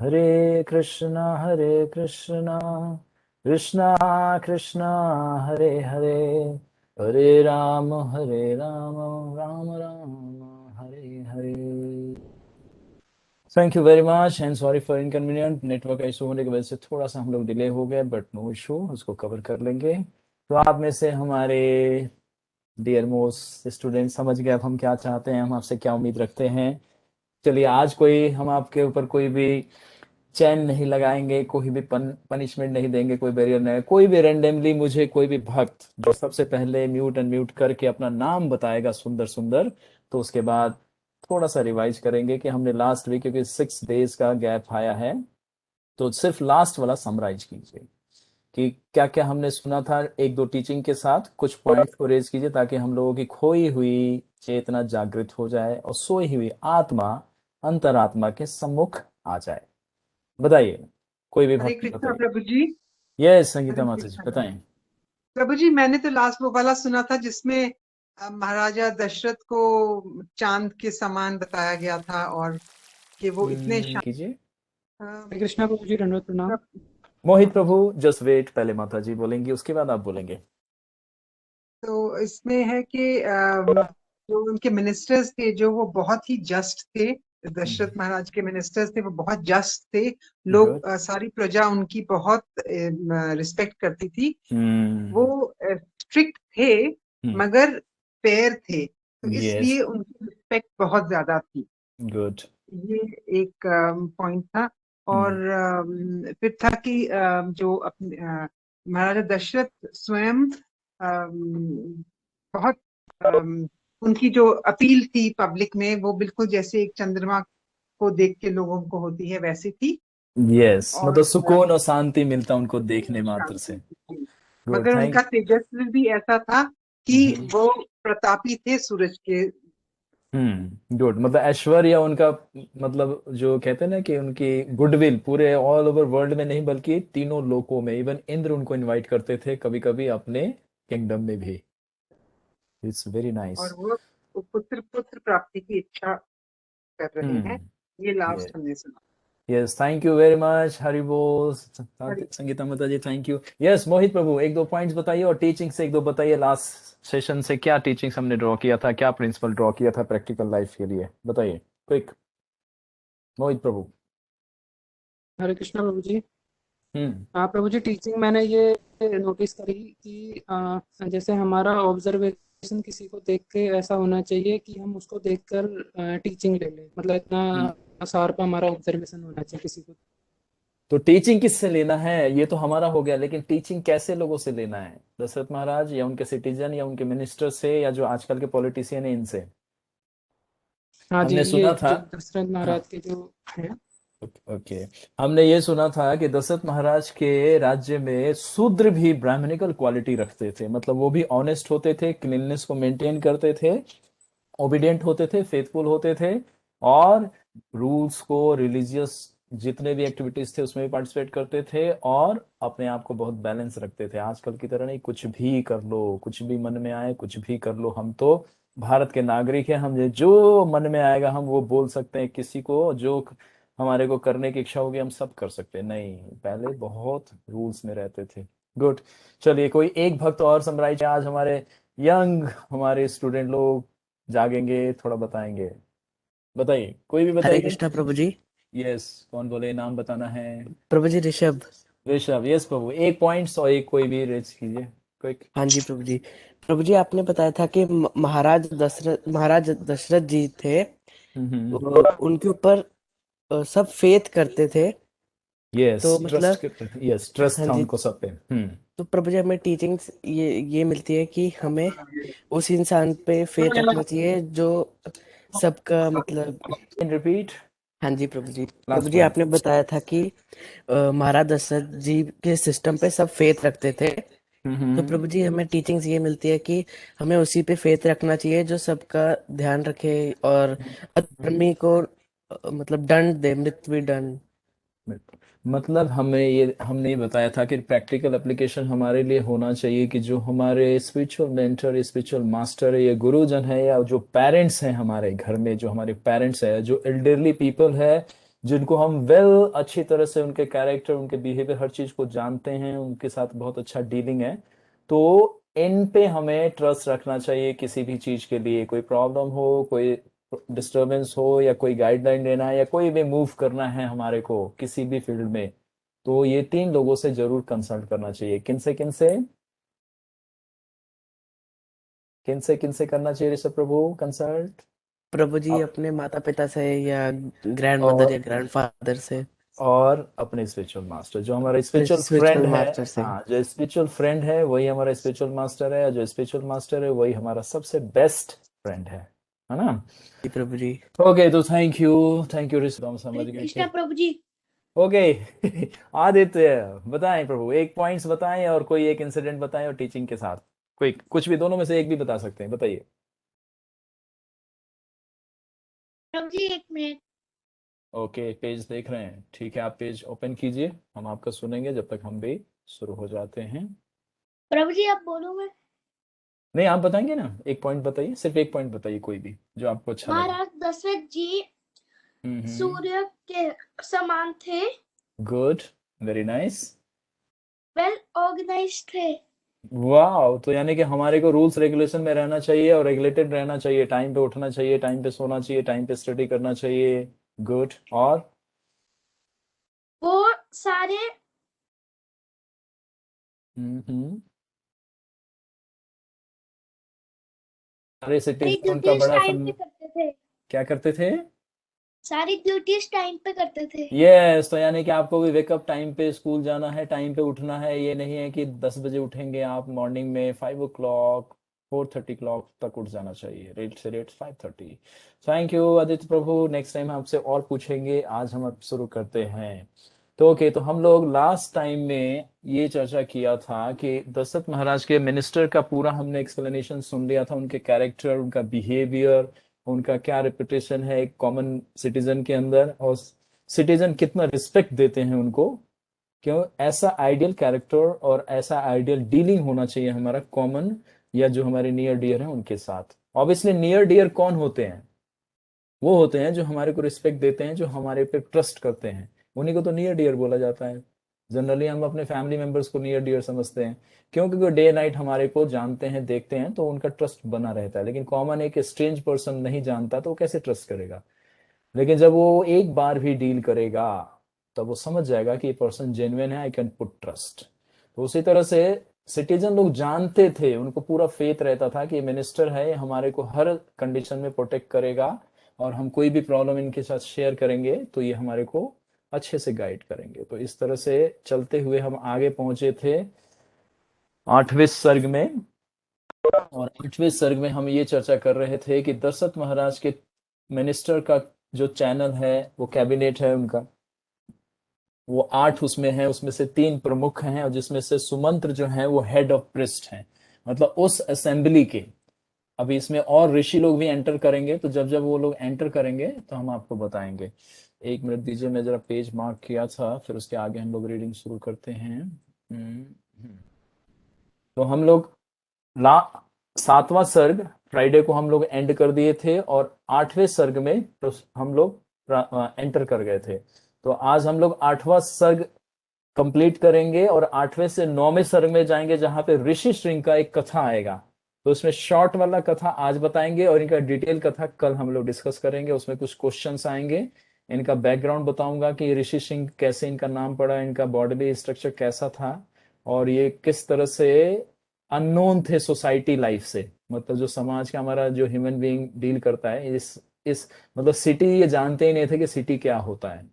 Hare Krishna Krishna Krishna Hare Hare, Hare Ram Ram Ram Hare Hare. Thank you very much and sorry for inconvenient, network issue होने की वजह से थोड़ा सा हम लोग डिले हो गए, बट नो इशू, उसको कवर कर लेंगे। तो आप में से हमारे डियर मोस्ट स्टूडेंट समझ गए अब हम क्या चाहते हैं, हम आपसे क्या उम्मीद रखते हैं। चलिए, आज कोई हम आपके ऊपर कोई भी चैन नहीं लगाएंगे, कोई भी पनिशमेंट नहीं देंगे, कोई बैरियर नहीं, कोई भी रेंडमली मुझे कोई भी भक्त जो सबसे पहले म्यूट अनम्यूट करके अपना नाम बताएगा सुंदर सुंदर, तो उसके बाद थोड़ा सा रिवाइज करेंगे कि हमने लास्ट वीक, क्योंकि 6 डेज का गैप आया है, तो सिर्फ लास्ट वाला समराइज कीजिए कि क्या क्या हमने सुना था, एक दो टीचिंग के साथ कुछ पॉइंट्स को रेज कीजिए ताकि हम लोगों की खोई हुई चेतना जागृत हो जाए और सोई हुई आत्मा अंतरात्मा के सम्मुख आ जाए। बताइए, कोई भी हरे भक्त कृष्णा बताइए। प्रभु जी। यस संगीता हरे माता जी, कृष्णा बताएं। प्रभु जी, मैंने तो लास्ट वो वाला सुना था जिसमें महाराजा दशरथ को चांद के समान बताया गया था और कि वो इतने कीजिए। शांत। हरे कृष्णा प्रभु जी, दंडवत प्रणाम। मोहित प्रभु जस्ट वेट, पहले माता जी बोलेंगी, उसके बाद आप बोलेंगे। तो इसमें है कि जो उनके मिनिस्टर्स थे, जो वो बहुत ही जस्ट थे। दशरथ महाराज के मिनिस्टर्स थे, वो बहुत जस्ट थे। लोग गुड। सारी प्रजा उनकी बहुत रिस्पेक्ट करती थी। वो हम्म। स्ट्रिक्ट थे मगर फेयर थे, तो यस। इसलिए उनकी रिस्पेक्ट बहुत ज्यादा थी। गुड। ये एक पॉइंट था। और फिर था कि जो अपने महाराजा दशरथ स्वयं बहुत उनकी जो अपील थी पब्लिक में, वो बिल्कुल जैसे एक चंद्रमा को देख के लोगों को होती है वैसी थी। यस, और मतलब सुकून और शांति मिलता उनको देखने मात्र से। शांति थी। गुड, मगर थैंक। उनका तेजस्वी भी ऐसा था कि वो प्रतापी थे सूरज के। गुड, मतलब ऐश्वर्य उनका, मतलब जो कहते हैं ना कि उनकी गुडविल पूरे ऑल ओवर वर्ल्ड में नहीं बल्कि तीनों लोकों में, इवन इंद्र उनको इनवाइट करते थे कभी कभी अपने किंगडम में भी। It's very nice. और वो पुत्र पुत्र प्राप्ति की इच्छा कर रहे हैं। ये ये लास्ट हमने सुना। Yes, thank you very much, Hari बोल हरि संगीता माता जी, थैंक यू। यस मोहित प्रभु, एक दो पॉइंट्स बताइए और टीचिंग से एक दो बताइए, लास्ट सेशन से क्या टीचिंग्स हमने ड्रॉ किया था, क्या प्रिंसिपल ड्रॉ किया था प्रैक्टिकल लाइफ के लिए, बताइए क्विक, मोहित प्रभु। हरे कृष्णा प्रभु जी। हम्म। हाँ प्रभु जी, टीचिंग मैंने ये नोटिस करी कि जैसे हमारा ऑब्जर्वेशन किसी को देख के ऐसा होना चाहिए कि हम उसको देखकर टीचिंग ले लें, मतलब इतना शार्प हमारा ऑब्जर्वेशन होना चाहिए किसी को। तो टीचिंग किससे लेना है, ये तो हमारा हो गया, लेकिन टीचिंग कैसे लोगों से लेना है, दशरथ महाराज या उनके सिटीजन या उनके मिनिस्टर से या जो आजकल के पॉलिटिशियन है इनसे? हाँ जी, हमने ये सुना था। जो दशरथ हाँ। महाराज के जो हैं। ओके। हमने ये सुना था कि दशरथ महाराज के राज्य में शूद्र भी ब्राह्मणिकल क्वालिटी रखते थे, मतलब वो भी ऑनेस्ट होते थे, क्लीननेस को मेंटेन करते थे, ओबीडियंट होते थे, फेथफुल होते थे, और रूल्स को, रिलीजियस जितने भी एक्टिविटीज थे उसमें भी पार्टिसिपेट करते थे, और अपने आप को बहुत बैलेंस रखते थे। आजकल की तरह नहीं कुछ भी कर लो, कुछ भी मन में आए कुछ भी कर लो, हम तो भारत के नागरिक हैं, हम जो मन में आएगा हम वो बोल सकते हैं, किसी को जो हमारे को करने की इच्छा होगी हम सब कर सकते हैं। नहीं, पहले बहुत रूल्स में रहते थे। गुड। चलिए, कोई एक भक्त और समराइज आज हमारे यंग, हमारे स्टूडेंट लोग जागेंगे, थोड़ा बताएंगे, बताइए, कोई भी हरे बताइए। कृष्णा प्रभु जी। यस, कौन बोले, नाम बताना है। प्रभु जी ऋषभ। ऋषभ, यस प्रभु, एक पॉइंट और एक कोई भी रेज कीजिए, क्विक। हाँ जी प्रभु जी। प्रभु जी, आपने बताया था कि महाराज दशरथ जी थे, उनके ऊपर सब फेथ करते थे। यस, तो ट्रस्ट मतलब करते थे, यस, ट्रस्ट हाँ था जी। उनको सब पे। तो प्रभु जी, हमें टीचिंग्स ये मिलती है कि हमें उस इंसान पे फेथ रखना चाहिए जो सबका मतलब। रिपीट। हाँ जी प्रभु जी। प्रभु लास्ट जी, पॉइंट। आपने बताया था कि महाराज दशरथ जी के सिस्टम पे सब फेथ रखते थे। तो प्रभु जी, हमें टीचिंग्स ये मिलती है कि हमें उसी पे फेथ रखना चाहिए जो सबका ध्यान रखे और अधर्मी को मतलब दंड दे, मृत्यु दंड। मतलब हमने ये बताया था कि प्रैक्टिकल एप्लीकेशन हमारे लिए होना चाहिए कि जो हमारे स्पिरिचुअल मेंटर, स्पिरिचुअल मास्टर है, या गुरुजन है, या जो पेरेंट्स हैं हमारे घर में, जो हमारे पेरेंट्स है, जो एल्डरली पीपल है, जिनको हम अच्छी तरह से उनके कैरेक्टर, उनके बिहेवियर, हर चीज को जानते हैं, उनके साथ बहुत अच्छा डीलिंग है, तो इन पे हमें ट्रस्ट रखना चाहिए। किसी भी चीज के लिए कोई प्रॉब्लम हो, कोई डिस्टरबेंस हो, या कोई गाइडलाइन लेना है, या कोई भी मूव करना है हमारे को किसी भी फील्ड में, तो ये 3 लोगों से जरूर कंसल्ट करना चाहिए। किनसे करना चाहिए ऋषभ प्रभु कंसल्ट? प्रभु जी अब अपने माता पिता से या ग्रैंड मदर और या ग्रैंडफादर से, अपने स्पिरिचुअल मास्टर, जो हमारा अपने स्पिरिचुअल फ्रेंड स्पिरिचुअल है। मास्टर से। हाँ, जो स्पिरिचुअल फ्रेंड है वही हमारा स्पिरिचुअल मास्टर है, और जो स्पिरिचुअल मास्टर है वही हमारा सबसे बेस्ट फ्रेंड है ना? जी प्रभु जी। ओके, तो थैंक यू ऋषभ, हम समझ हरे गए कृष्णा कि प्रभु जी। ओके। आदित्य बताएं प्रभु, एक पॉइंट्स बताएं और कोई एक इंसिडेंट बताएं, और टीचिंग के साथ कोई कुछ भी, दोनों में से एक भी बता सकते हैं, बताइए। प्रभु जी एक मिनट। ओके, पेज देख रहे हैं, ठीक है, आप पेज ओपन कीजिए, हम आपका सुनेंगे जब तक हम भी शुरू हो जाते हैं। प्रभु जी आप बोलो। मैं नहीं, आप बताएंगे ना, एक पॉइंट बताइए, सिर्फ एक पॉइंट बताइए, कोई भी जो आपको अच्छा लगे। महाराज दशरथ जी सूर्य के समान थे, good, very nice. Well organised थे। वाह, तो यानी कि हमारे को रूल्स रेगुलेशन में रहना चाहिए और रेगुलेटेड रहना चाहिए, टाइम पे उठना चाहिए, टाइम पे सोना चाहिए, टाइम पे स्टडी करना चाहिए। गुड। और वो सारे हम्म सारे सारी सिटीजन उनका ड्यूटीज बड़ा टाइम पे करते थे। क्या करते थे? सारी ड्यूटीज टाइम पे करते थे। यस, तो यानी कि आपको भी वेकअप टाइम पे, स्कूल जाना है, टाइम पे उठना है, ये नहीं है कि 10 बजे उठेंगे आप, मॉर्निंग में 5 o'clock, 4:30 तक उठ जाना चाहिए, रेट से rate 5:30। Thank you Aditya Prabhu, next time आपसे और पूछेंगे, आज हम अब शुरू करते हैं। तो ओके, तो हम लोग लास्ट टाइम में ये चर्चा किया था कि दशरथ महाराज के मिनिस्टर का पूरा हमने एक्सप्लेनेशन सुन लिया था, उनके कैरेक्टर, उनका बिहेवियर, उनका क्या रेपुटेशन है एक कॉमन सिटीजन के अंदर, और सिटीजन कितना रिस्पेक्ट देते हैं उनको, क्यों ऐसा आइडियल कैरेक्टर और ऐसा आइडियल डीलिंग होना चाहिए हमारा कॉमन, या जो हमारे नियर डियर हैं उनके साथ। ऑब्वियसली नियर डियर कौन होते हैं? वो होते हैं जो हमारे को रिस्पेक्ट देते हैं, जो हमारे पे ट्रस्ट करते हैं, उन्हीं को तो नियर डियर बोला जाता है। जनरली हम अपने फैमिली मेंबर्स को नियर डियर समझते हैं, क्योंकि वो डे नाइट हमारे को जानते हैं, देखते हैं, तो उनका ट्रस्ट बना रहता है। लेकिन कॉमन एक स्ट्रेंज पर्सन नहीं जानता, तो वो कैसे ट्रस्ट करेगा? लेकिन जब वो एक बार भी डील करेगा, तब वो समझ जाएगा कि ये पर्सन जेन्युइन है, आई कैन पुट ट्रस्ट। तो उसी तरह से सिटीजन लोग जानते थे, उनको पूरा फेथ रहता था कि ये मिनिस्टर है, ये हमारे को हर कंडीशन में प्रोटेक्ट करेगा, और हम कोई भी प्रॉब्लम इनके साथ शेयर करेंगे तो ये हमारे को अच्छे से गाइड करेंगे। तो इस तरह से चलते हुए हम आगे पहुंचे थे 8वें सर्ग में, और 8वें सर्ग में हम ये चर्चा कर रहे थे कि दशरथ महाराज के मिनिस्टर का जो चैनल है, वो कैबिनेट है उनका, वो 8 उसमें है, उसमें से 3 प्रमुख हैं, और जिसमें से सुमंत्र जो है वो हेड ऑफ प्रिस्ट हैं, मतलब उस असेंबली के। अभी इसमें और ऋषि लोग भी एंटर करेंगे, तो जब जब वो लोग एंटर करेंगे तो हम आपको बताएंगे। एक मिनट दीजिए, मैं जरा पेज मार्क किया था, फिर उसके आगे हम लोग रीडिंग शुरू करते हैं। तो हम लोग ला 7वां सर्ग फ्राइडे को हम लोग एंड कर दिए थे, और 8वें सर्ग में तो हम लोग एंटर कर गए थे। तो आज हम लोग 8वां सर्ग कंप्लीट करेंगे, और 8वें से 9वें सर्ग में जाएंगे, जहां पे ऋषि श्रृंग का एक कथा आएगा। तो उसमें शॉर्ट वाला कथा आज बताएंगे, और इनका डिटेल कथा कल हम लोग डिस्कस करेंगे। उसमें कुछ क्वेश्चंस आएंगे, इनका बैकग्राउंड बताऊंगा कि ऋषि श्रृंग कैसे इनका नाम पड़ा, इनका बॉडीली स्ट्रक्चर कैसा था, और ये किस तरह से अननोन थे सोसाइटी लाइफ से, मतलब जो समाज का हमारा जो ह्यूमन बीइंग डील करता है, इस मतलब सिटी, ये जानते ही नहीं थे कि सिटी क्या होता है।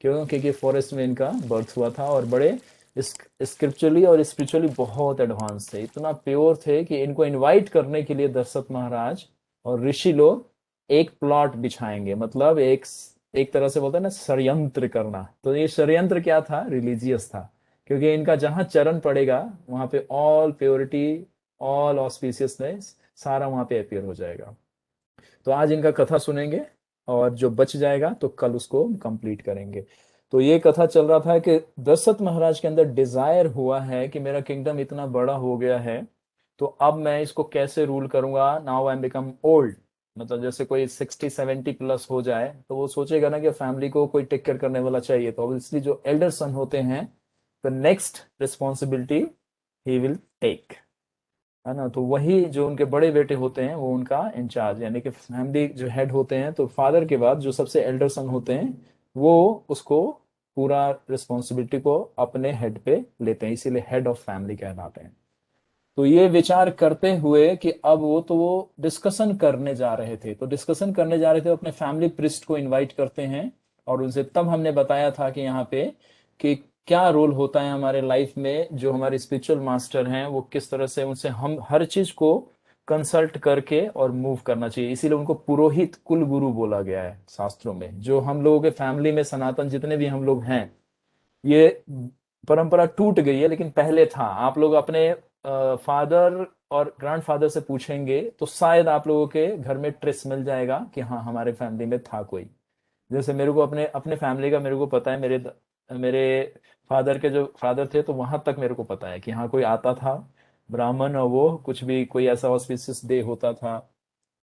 क्यों? क्योंकि फॉरेस्ट में इनका बर्थ हुआ था, और बड़े स्क्रिप्चुअली और स्पिरिचुअली बहुत एडवांस थे, इतना प्योर थे कि इनको इनवाइट करने के लिए दशरथ महाराज और ऋषि लोग एक प्लॉट बिछाएंगे, मतलब एक तरह से बोलते हैं ना, षड्यंत्र करना। तो ये षड्यंत्र क्या था? रिलीजियस था, क्योंकि इनका जहां चरण पड़ेगा वहां पे ऑल प्योरिटी, ऑल ऑस्पिशियसनेस, सारा वहां पे अपियर हो जाएगा। तो आज इनका कथा सुनेंगे, और जो बच जाएगा तो कल उसको कंप्लीट करेंगे। तो ये कथा चल रहा था कि दशरथ महाराज के अंदर डिजायर हुआ है कि मेरा किंगडम इतना बड़ा हो गया है, तो अब मैं इसको कैसे रूल करूंगा, now I am become old, मतलब जैसे कोई 60-70 प्लस हो जाए तो वो सोचेगा ना कि फैमिली को कोई टेक केयर करने वाला चाहिए, तो ऑब्वियसली जो एल्डर सन होते हैं the next responsibility he will take, है ना। तो वही जो उनके बड़े बेटे होते हैं वो उनका इंचार्ज, यानी कि फैमिली जो हेड होते हैं, तो फादर के बाद जो सबसे एल्डर सन होते हैं वो उसको पूरा रिस्पॉन्सिबिलिटी को अपने हेड पे लेते हैं, इसीलिए हेड ऑफ फैमिली कहलाते हैं। तो ये विचार करते हुए कि अब वो डिस्कशन करने जा रहे थे, तो डिस्कशन करने जा रहे थे, अपने फैमिली प्रिस्ट को इनवाइट करते हैं और उनसे तब हमने बताया था कि यहाँ पे कि क्या रोल होता है हमारे लाइफ में, जो हमारे स्पिरिचुअल मास्टर हैं वो किस तरह से उनसे हम हर चीज को कंसल्ट करके और मूव करना चाहिए, इसीलिए उनको पुरोहित कुल गुरु बोला गया है शास्त्रों में। जो हम लोगों के फैमिली में सनातन जितने भी हम लोग हैं, ये परंपरा टूट गई है, लेकिन पहले था। आप लोग अपने फादर और ग्रैंडफादर से पूछेंगे तो शायद आप लोगों के घर में ट्रेस मिल जाएगा कि हाँ हमारे फैमिली में था कोई। जैसे मेरे को अपने अपने फैमिली का मेरे को पता है, मेरे फादर के जो फादर थे तो वहां तक मेरे को पता है कि हाँ कोई आता था ब्राह्मण, और वो कुछ भी कोई ऐसा ऑस्पिशियस डे होता था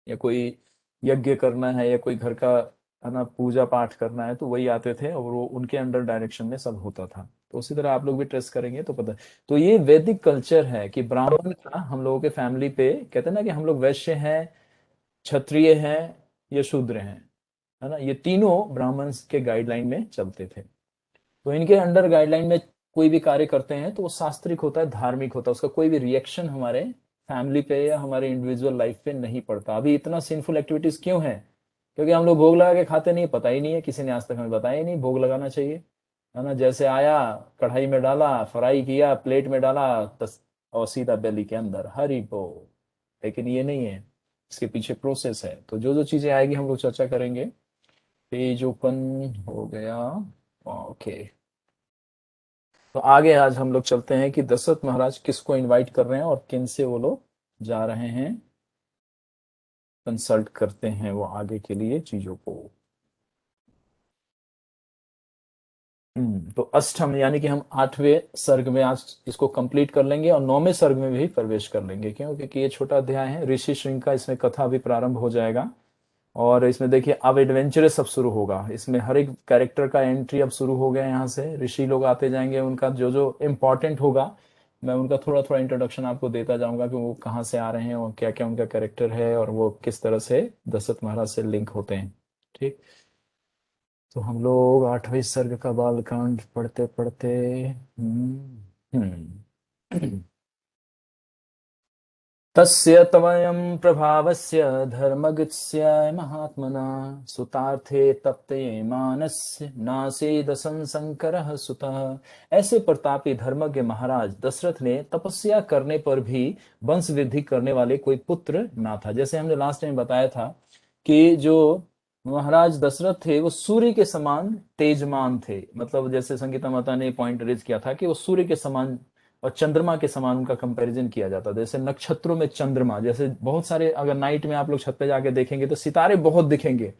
या कोई यज्ञ करना है या कोई घर का, है ना, पूजा पाठ करना है, तो वही आते थे और वो उनके अंडर डायरेक्शन में सब होता था। तो उसी तरह आप लोग भी ट्रेस करेंगे तो पता है। तो ये वैदिक कल्चर है कि ब्राह्मण का हम लोगों के फैमिली पे, कहते हैं ना कि हम लोग वैश्य हैं, क्षत्रिय हैं या शूद्र हैं, है ना, ये तीनों ब्राह्मण के गाइडलाइन में चलते थे। तो इनके अंडर गाइडलाइन में कोई भी कार्य करते हैं तो वो शास्त्रिक होता है, धार्मिक होता है, उसका कोई भी रिएक्शन हमारे फैमिली पे या हमारे इंडिविजुअल लाइफ पे नहीं पड़ता। अभी इतना सिंफुल एक्टिविटीज क्यों है? क्योंकि हम लोग भोग लगा के खाते नहीं, पता ही नहीं है, किसी ने आज तक हमें बताया ही नहीं भोग लगाना चाहिए, है ना। जैसे आया कढ़ाई में डाला, फ्राई किया, प्लेट में डाला, और सीधा बेली के अंदर हरी बोल। लेकिन ये नहीं है, इसके पीछे प्रोसेस है। तो जो जो चीजें आएगी हम लोग चर्चा करेंगे। पेज ओपन हो गया, ओके। तो आगे आज हम लोग चलते हैं कि दशरथ महाराज किसको इनवाइट कर रहे हैं और किन से वो लोग जा रहे हैं, कंसल्ट करते हैं वो आगे के लिए चीजों को। तो अष्टम यानी कि हम 8वें सर्ग में आज इसको कंप्लीट कर लेंगे और 9वें सर्ग में भी प्रवेश कर लेंगे। क्यों? क्योंकि ये छोटा अध्याय है, ऋषि श्रृंग का इसमें कथा भी प्रारंभ हो जाएगा। और इसमें देखिए अब एडवेंचरस सब शुरू होगा, इसमें हर एक कैरेक्टर का एंट्री अब शुरू हो गया। यहाँ से ऋषि लोग आते जाएंगे, उनका जो जो इम्पोर्टेंट होगा मैं उनका थोड़ा थोड़ा इंट्रोडक्शन आपको देता जाऊंगा कि वो कहाँ से आ रहे हैं और क्या क्या उनका कैरेक्टर है और वो किस तरह से दशरथ महाराज से लिंक होते हैं। ठीक, तो हम लोग 8वें सर्ग का बालकांड पढ़ते पढ़ते तस्य तवयं प्रभावस्य धर्मगस्य महात्मना सुतार्थे तप्ते मानस्य नासेद संशंकरः सुतः। ऐसे प्रतापी धर्मज्ञ महाराज दशरथ ने तपस्या करने पर भी वंश वृद्धि करने वाले कोई पुत्र ना था। जैसे हमने लास्ट टाइम बताया था कि जो महाराज दशरथ थे वो सूर्य के समान तेजमान थे, मतलब जैसे संगीता माता ने पॉइंट रेज किया था कि वो सूर्य के समान और चंद्रमा के समान उनका कंपैरिजन किया जाता है। जैसे नक्षत्रों में चंद्रमा, जैसे बहुत सारे, अगर नाइट में आप लोग छत पे जाके देखेंगे तो सितारे बहुत दिखेंगे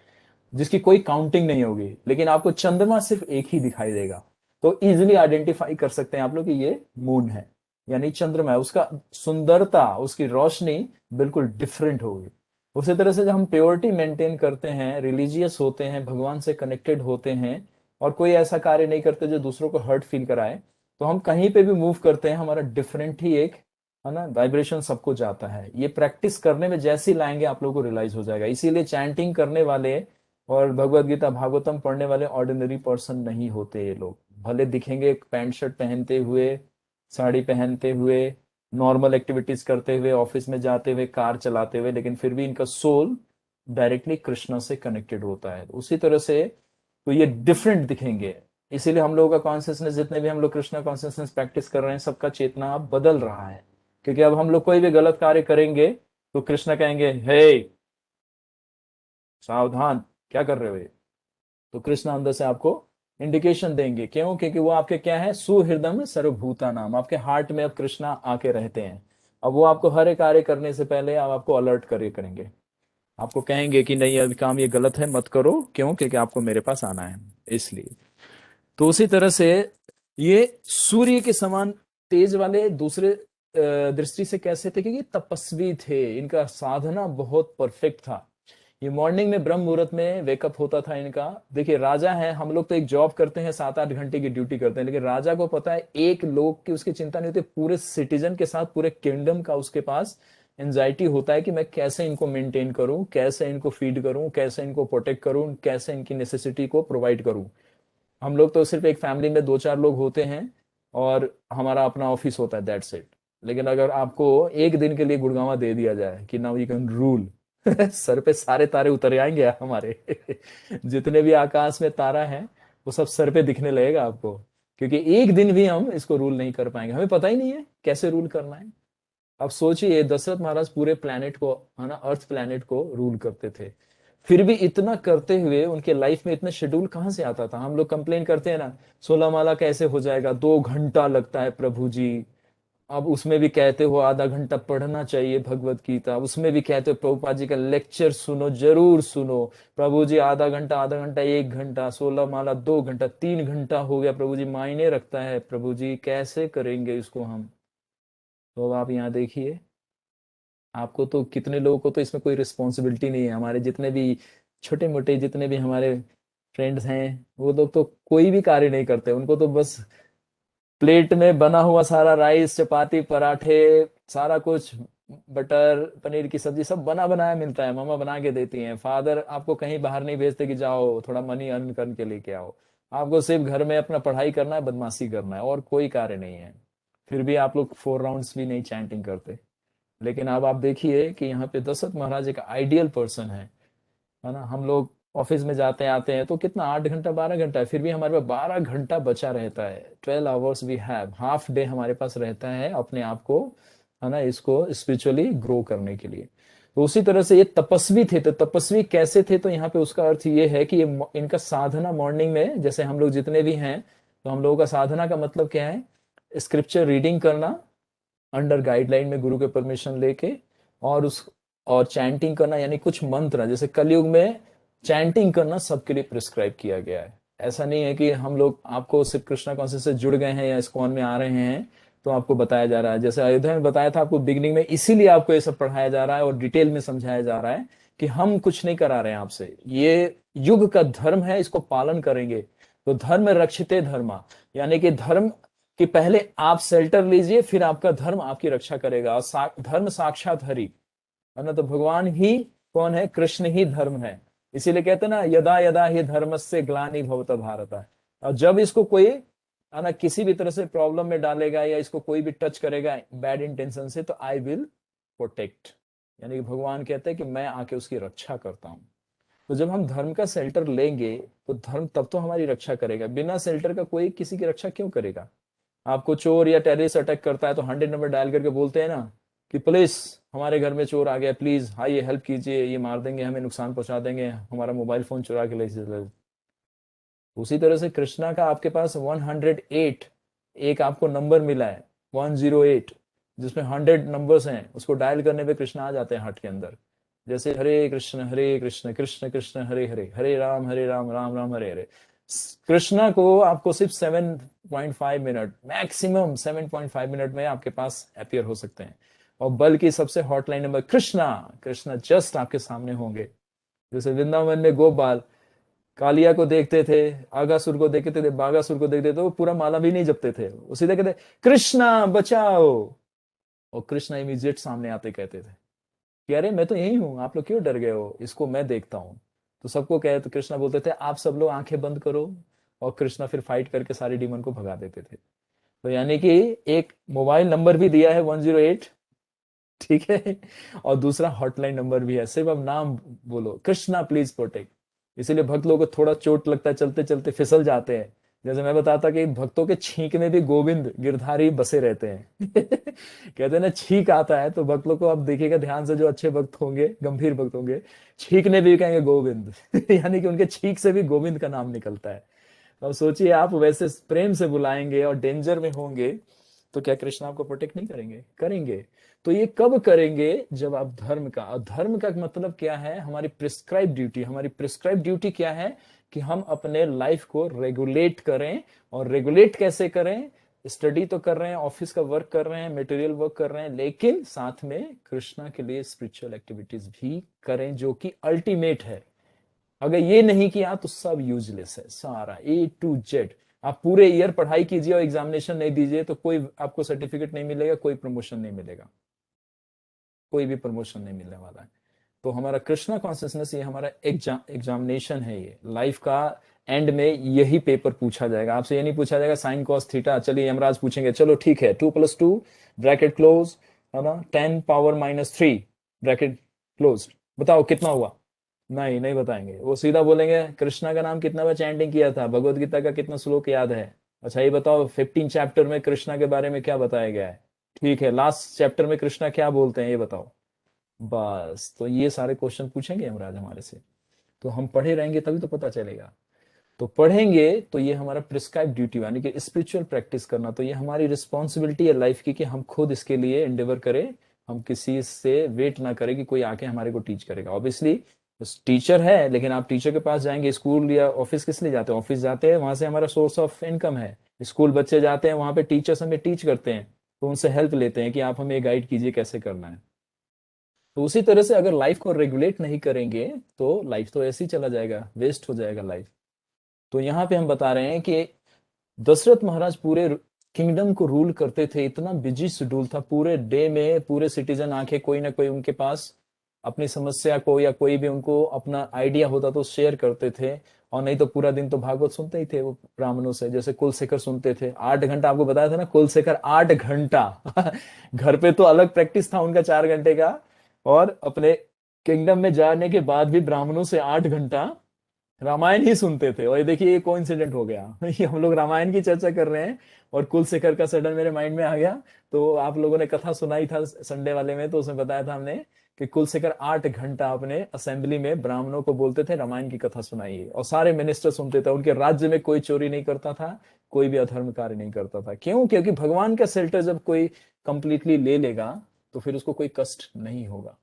जिसकी कोई काउंटिंग नहीं होगी, लेकिन आपको चंद्रमा सिर्फ एक ही दिखाई देगा। तो इजिली आइडेंटिफाई कर सकते हैं आप लोग कि ये मून है, यानी चंद्रमा है। उसका सुंदरता, उसकी रोशनी बिल्कुल डिफरेंट होगी। उसी तरह से जब हम प्योरिटी मेंटेन करते हैं, रिलीजियस होते हैं, भगवान से कनेक्टेड होते हैं और कोई ऐसा कार्य नहीं करते जो दूसरों को हर्ट फील कराए, तो हम कहीं पे भी मूव करते हैं हमारा डिफरेंट ही एक, है ना, वाइब्रेशन सबको जाता है। ये प्रैक्टिस करने में जैसे ही लाएंगे आप लोगों को रियलाइज हो जाएगा। इसीलिए चैंटिंग करने वाले और भगवत गीता भागवतम पढ़ने वाले ऑर्डिनरी पर्सन नहीं होते। ये लोग भले दिखेंगे पैंट शर्ट पहनते हुए, साड़ी पहनते हुए, नॉर्मल एक्टिविटीज करते हुए, ऑफिस में जाते हुए, कार चलाते हुए, लेकिन फिर भी इनका सोल डायरेक्टली कृष्ण से कनेक्टेड होता है। उसी तरह से तो ये डिफरेंट दिखेंगे। इसीलिए हम लोगों का कॉन्शियसनेस, जितने भी हम लोग कृष्णा कॉन्शियसनेस प्रैक्टिस कर रहे हैं, सबका चेतना अब बदल रहा है। क्योंकि अब हम लोग कोई भी गलत कार्य करेंगे तो कृष्ण कहेंगे हे सावधान, क्या कर रहे हो ये। तो कृष्ण अंदर से आपको इंडिकेशन देंगे। क्यों? क्योंकि वो आपके क्या है, सुहृदम सर्वभूता नाम, आपके हार्ट में अब कृष्णा आके रहते हैं। अब वो आपको हर एक कार्य करने से पहले अब आपको अलर्ट करेंगे, आपको कहेंगे कि नहीं अभी काम ये गलत है, मत करो। क्यों? क्योंकि आपको मेरे पास आना है, इसलिए। तो उसी तरह से ये सूर्य के समान तेज वाले दूसरे दृष्टि से कैसे थे? क्योंकि तपस्वी थे, इनका साधना बहुत परफेक्ट था। ये मॉर्निंग में ब्रह्म मुहूर्त में वेकअप होता था इनका। देखिए राजा है, हम लोग तो एक जॉब करते हैं 7-8 घंटे की ड्यूटी करते हैं, लेकिन राजा को पता है एक लोग की उसकी चिंता नहीं होती, पूरे सिटीजन के साथ पूरे किंगडम का उसके पास एंजाइटी होता है कि मैं कैसे इनको मेंटेन करूं, कैसे इनको फीड करूं, कैसे इनको प्रोटेक्ट करूं, कैसे इनकी नेसेसिटी को प्रोवाइड करूं। हम लोग तो सिर्फ एक फैमिली में 2-4 लोग होते हैं और हमारा अपना ऑफिस होता है, दैट्स इट। लेकिन अगर आपको एक दिन के लिए गुड़गांवा दे दिया जाए कि now you can rule, sir पे सारे तारे उतर आएंगे हमारे जितने भी आकाश में तारा है वो सब सर पे दिखने लगेगा आपको, क्योंकि एक दिन भी हम इसको रूल नहीं कर पाएंगे, हमें पता ही नहीं है कैसे रूल करना है। अब सोचिए दशरथ महाराज पूरे प्लेनेट को, है ना, अर्थ प्लेनेट को रूल करते थे, फिर भी इतना करते हुए उनके लाइफ में इतना शेड्यूल कहाँ से आता था। हम लोग कंप्लेन करते हैं ना 16 माला कैसे हो जाएगा, 2 घंटा लगता है प्रभु जी। अब उसमें भी कहते हो आधा घंटा पढ़ना चाहिए भगवत गीता, उसमें भी कहते हो प्रभुपाद जी का लेक्चर सुनो, जरूर सुनो प्रभु जी, आधा घंटा 1 घंटा, 16 माला 2 घंटा, 3 घंटा हो गया प्रभु जी, मायने रखता है प्रभु जी, कैसे करेंगे इसको हम। तो अब आप यहाँ देखिए, आपको तो कितने लोगों को तो इसमें कोई रिस्पॉन्सिबिलिटी नहीं है, हमारे जितने भी छोटे मोटे जितने भी हमारे फ्रेंड्स हैं वो लोग तो कोई भी कार्य नहीं करते, उनको तो बस प्लेट में बना हुआ सारा राइस, चपाती, पराठे, सारा कुछ, बटर पनीर की सब्जी सब बना बनाया मिलता है, मम्मा बना के देती हैं। फादर आपको कहीं बाहर नहीं भेजते कि जाओ थोड़ा मनी अर्न करके लेके आओ, आपको सिर्फ घर में अपना पढ़ाई करना है, बदमाशी करना है, और कोई कार्य नहीं है। फिर भी आप लोग 4 राउंड्स भी नहीं चैंटिंग करते। लेकिन अब आप देखिए कि यहाँ पे दशरथ महाराज एक आइडियल पर्सन है ना। हम लोग ऑफिस में जाते हैं आते हैं तो कितना 8 घंटा 12 घंटा है, फिर भी हमारे पास 12 घंटा बचा रहता है, 12 hours we have, half day हमारे पास रहता है अपने आप को, है ना, इसको स्पिरिचुअली ग्रो करने के लिए। तो उसी तरह से ये तपस्वी थे, तो तपस्वी कैसे थे, तो यहाँ पे उसका अर्थ ये है कि ये इनका साधना मॉर्निंग में, जैसे हम लोग जितने भी हैं, तो हम लोगों का साधना का मतलब क्या है, स्क्रिप्चर रीडिंग करना अंडर गाइडलाइन में गुरु के परमिशन लेके, और चैंटिंग करना, यानी कुछ मंत्र, जैसे कलयुग में चैंटिंग करना सबके लिए प्रिस्क्राइब किया गया है। ऐसा नहीं है कि हम लोग आपको सिर्फ कृष्णा कॉन्शियस से जुड़ गए हैं या इस्कॉन में आ रहे हैं तो आपको बताया जा रहा है। जैसे अयोध्या में बताया था आपको बिगिनिंग में, इसीलिए आपको ये सब पढ़ाया जा रहा है और डिटेल में समझाया जा रहा है कि हम कुछ नहीं करा रहे हैं आपसे, ये युग का धर्म है, इसको पालन करेंगे तो धर्म रक्षिते धर्मा, यानी कि धर्म कि पहले आप शेल्टर लीजिए, फिर आपका धर्म आपकी रक्षा करेगा। और धर्म साक्षात हरि, है ना, तो भगवान ही कौन है, कृष्ण ही धर्म है। इसीलिए कहते हैं ना, यदा यदा ही धर्मस्य ग्लानि भवत भारत। और जब इसको कोई, है ना, किसी भी तरह से प्रॉब्लम में डालेगा या इसको कोई भी टच करेगा बैड इंटेंशन से, तो आई विल प्रोटेक्ट, यानी कि भगवान कहते हैं कि मैं आके उसकी रक्षा करता हूं। तो जब हम धर्म का शेल्टर लेंगे तो धर्म तब तो हमारी रक्षा करेगा, बिना शेल्टर का कोई किसी की रक्षा क्यों करेगा। आपको चोर या टेररिस्ट अटैक करता है तो 100 नंबर डायल करके बोलते हैं ना कि पुलिस हमारे घर में चोर आ गया, प्लीज आइए हेल्प कीजिए, ये मार देंगे, हमें नुकसान पहुंचा देंगे, हमारा मोबाइल फोन चुरा के ले चले। उसी तरह से कृष्णा का आपके पास 108 एक आपको नंबर मिला है, 108, जिसमें 100 नंबर्स हैं, उसको डायल करने पे कृष्णा आ जाते हैं हार्ट के अंदर। जैसे हरे कृष्ण कृष्ण कृष्ण हरे हरे, हरे राम राम राम हरे हरे। कृष्णा को आपको सिर्फ 7.5 मिनट, मैक्सिमम 7.5 मिनट में आपके पास अपियर हो सकते हैं। और बल्कि सबसे hotline number Krishna Krishna just आपके सामने होंगे। जैसे वृंदावन में गोपाल कालिया को देखते थे, आगासुर को देखते थे, बागासुर को देखते थे, तो वो पूरा माला भी नहीं जपते थे, वो सीधे कहते कृष्णा बचाओ, और कृष्णा इमीडिएट सामने आते कहते थे कि अरे मैं तो यही हूं, आप लोग क्यों डर गए हो, इसको मैं देखता हूं। तो सबको कहे तो कृष्णा बोलते थे आप सब लोग आंखें बंद करो, और कृष्णा फिर फाइट करके सारे डीमन को भगा देते थे। तो यानी कि एक मोबाइल नंबर भी दिया है 108, ठीक है, और दूसरा हॉटलाइन नंबर भी है, सिर्फ अब नाम बोलो कृष्णा प्लीज प्रोटेक्ट। इसीलिए भक्त लोगों को थोड़ा चोट लगता है, चलते चलते फिसल जाते हैं। जैसे मैं बताता कि भक्तों के छींक में भी गोविंद गिरधारी बसे रहते हैं कहते हैं ना, छींक आता है तो भक्त लोग को आप देखिएगा ध्यान से, जो अच्छे भक्त होंगे, गंभीर भक्त होंगे, छींकने भी कहेंगे गोविंद यानी कि उनके छींक से भी गोविंद का नाम निकलता है। तो अब सोचिए आप वैसे प्रेम से बुलाएंगे और डेंजर में होंगे तो क्या कृष्ण आपको प्रोटेक्ट नहीं करेंगे? करेंगे। तो ये कब करेंगे? जब आप धर्म का, और धर्म का मतलब क्या है? हमारी प्रिस्क्राइब ड्यूटी। हमारी प्रिस्क्राइब ड्यूटी क्या है? कि हम अपने लाइफ को रेगुलेट करें। और रेगुलेट कैसे करें? स्टडी तो कर रहे हैं, ऑफिस का वर्क कर रहे हैं, मटेरियल वर्क कर रहे हैं, लेकिन साथ में कृष्णा के लिए स्पिरिचुअल एक्टिविटीज भी करें, जो कि अल्टीमेट है। अगर ये नहीं किया तो सब यूजलेस है, सारा A to Z। आप पूरे ईयर पढ़ाई कीजिए और एग्जामिनेशन नहीं दीजिए तो कोई आपको सर्टिफिकेट नहीं मिलेगा, कोई प्रमोशन नहीं मिलेगा, कोई भी प्रमोशन नहीं मिलने वाला है। तो हमारा कृष्णा कॉन्सियसनेस, ये हमारा एग्जामिनेशन है, ये लाइफ का एंड में यही पेपर पूछा जाएगा आपसे। ये नहीं पूछा जाएगा साइन कॉस थीटा, चलिए यमराज पूछेंगे, चलो ठीक है 2 + 2 ब्रैकेट क्लोज, है ना, 10⁻³ ब्रैकेट क्लोज, बताओ कितना हुआ। नहीं, नहीं बताएंगे, वो सीधा बोलेंगे कृष्णा का नाम कितना बार चैंटिंग किया था, भगवत गीता का कितना श्लोक याद है, अच्छा ये बताओ 15 चैप्टर में कृष्णा के बारे में क्या बताया गया है, ठीक है लास्ट चैप्टर में कृष्णा क्या बोलते हैं ये बताओ। बस, तो ये सारे क्वेश्चन पूछेंगे यमराज हमारे से, तो हम पढ़े रहेंगे तभी तो पता चलेगा। तो पढ़ेंगे तो ये हमारा प्रिस्क्राइब ड्यूटी, यानी कि स्पिरिचुअल प्रैक्टिस करना, तो ये हमारी रिस्पॉन्सिबिलिटी है लाइफ की कि हम खुद इसके लिए एंडेवर करें, हम किसी से वेट ना करें कि कोई आके हमारे को टीच करेगा। ऑब्वियसली टीचर है, लेकिन आप टीचर के पास जाएंगे, स्कूल या ऑफिस किस लिए जाते हैं, ऑफिस जाते हैं वहां से हमारा सोर्स ऑफ इनकम है। स्कूल बच्चे जाते हैं, वहां पे टीचर्स हमें टीच करते हैं, तो उनसे हेल्प लेते हैं कि आप हमें गाइड कीजिए कैसे करना है। तो उसी तरह से अगर लाइफ को रेगुलेट नहीं करेंगे तो लाइफ तो ऐसे ही चला जाएगा, वेस्ट हो जाएगा लाइफ। तो यहाँ पे हम बता रहे हैं कि दशरथ महाराज पूरे किंगडम को रूल करते थे, इतना बिजी शेड्यूल था, पूरे डे में पूरे सिटीजन आके कोई ना कोई उनके पास अपनी समस्या को या कोई भी उनको अपना आइडिया होता तो शेयर करते थे, और नहीं तो पूरा दिन तो भागवत सुनते ही थे वो ब्राह्मणों से। जैसे कुलशेखर सुनते थे 8 घंटा, आपको बताया था ना कुलशेखर 8 घंटा घर पे तो अलग प्रैक्टिस था उनका 4 घंटे का, और अपने किंगडम में जाने के बाद भी ब्राह्मणों से 8 घंटा रामायण ही सुनते थे। और ये देखिए ये कोइंसिडेंट हो गया ये हम लोग रामायण की चर्चा कर रहे हैं और कुलशेखर का सडन मेरे माइंड में आ गया। तो आप लोगों ने कथा सुनाई था संडे वाले में, तो उसमें बताया था हमने कि कुलशेखर 8 घंटा अपने असेंबली में ब्राह्मणों को बोलते थे रामायण की कथा सुनाइए, और सारे मिनिस्टर सुनते थे। उनके राज्य में कोई चोरी नहीं करता था, कोई भी अधर्म कार्य नहीं करता था। क्यों? क्योंकि भगवान का शेल्टर जब कोई कंप्लीटली ले लेगा तो फिर उसको कोई कष्ट नहीं होगा।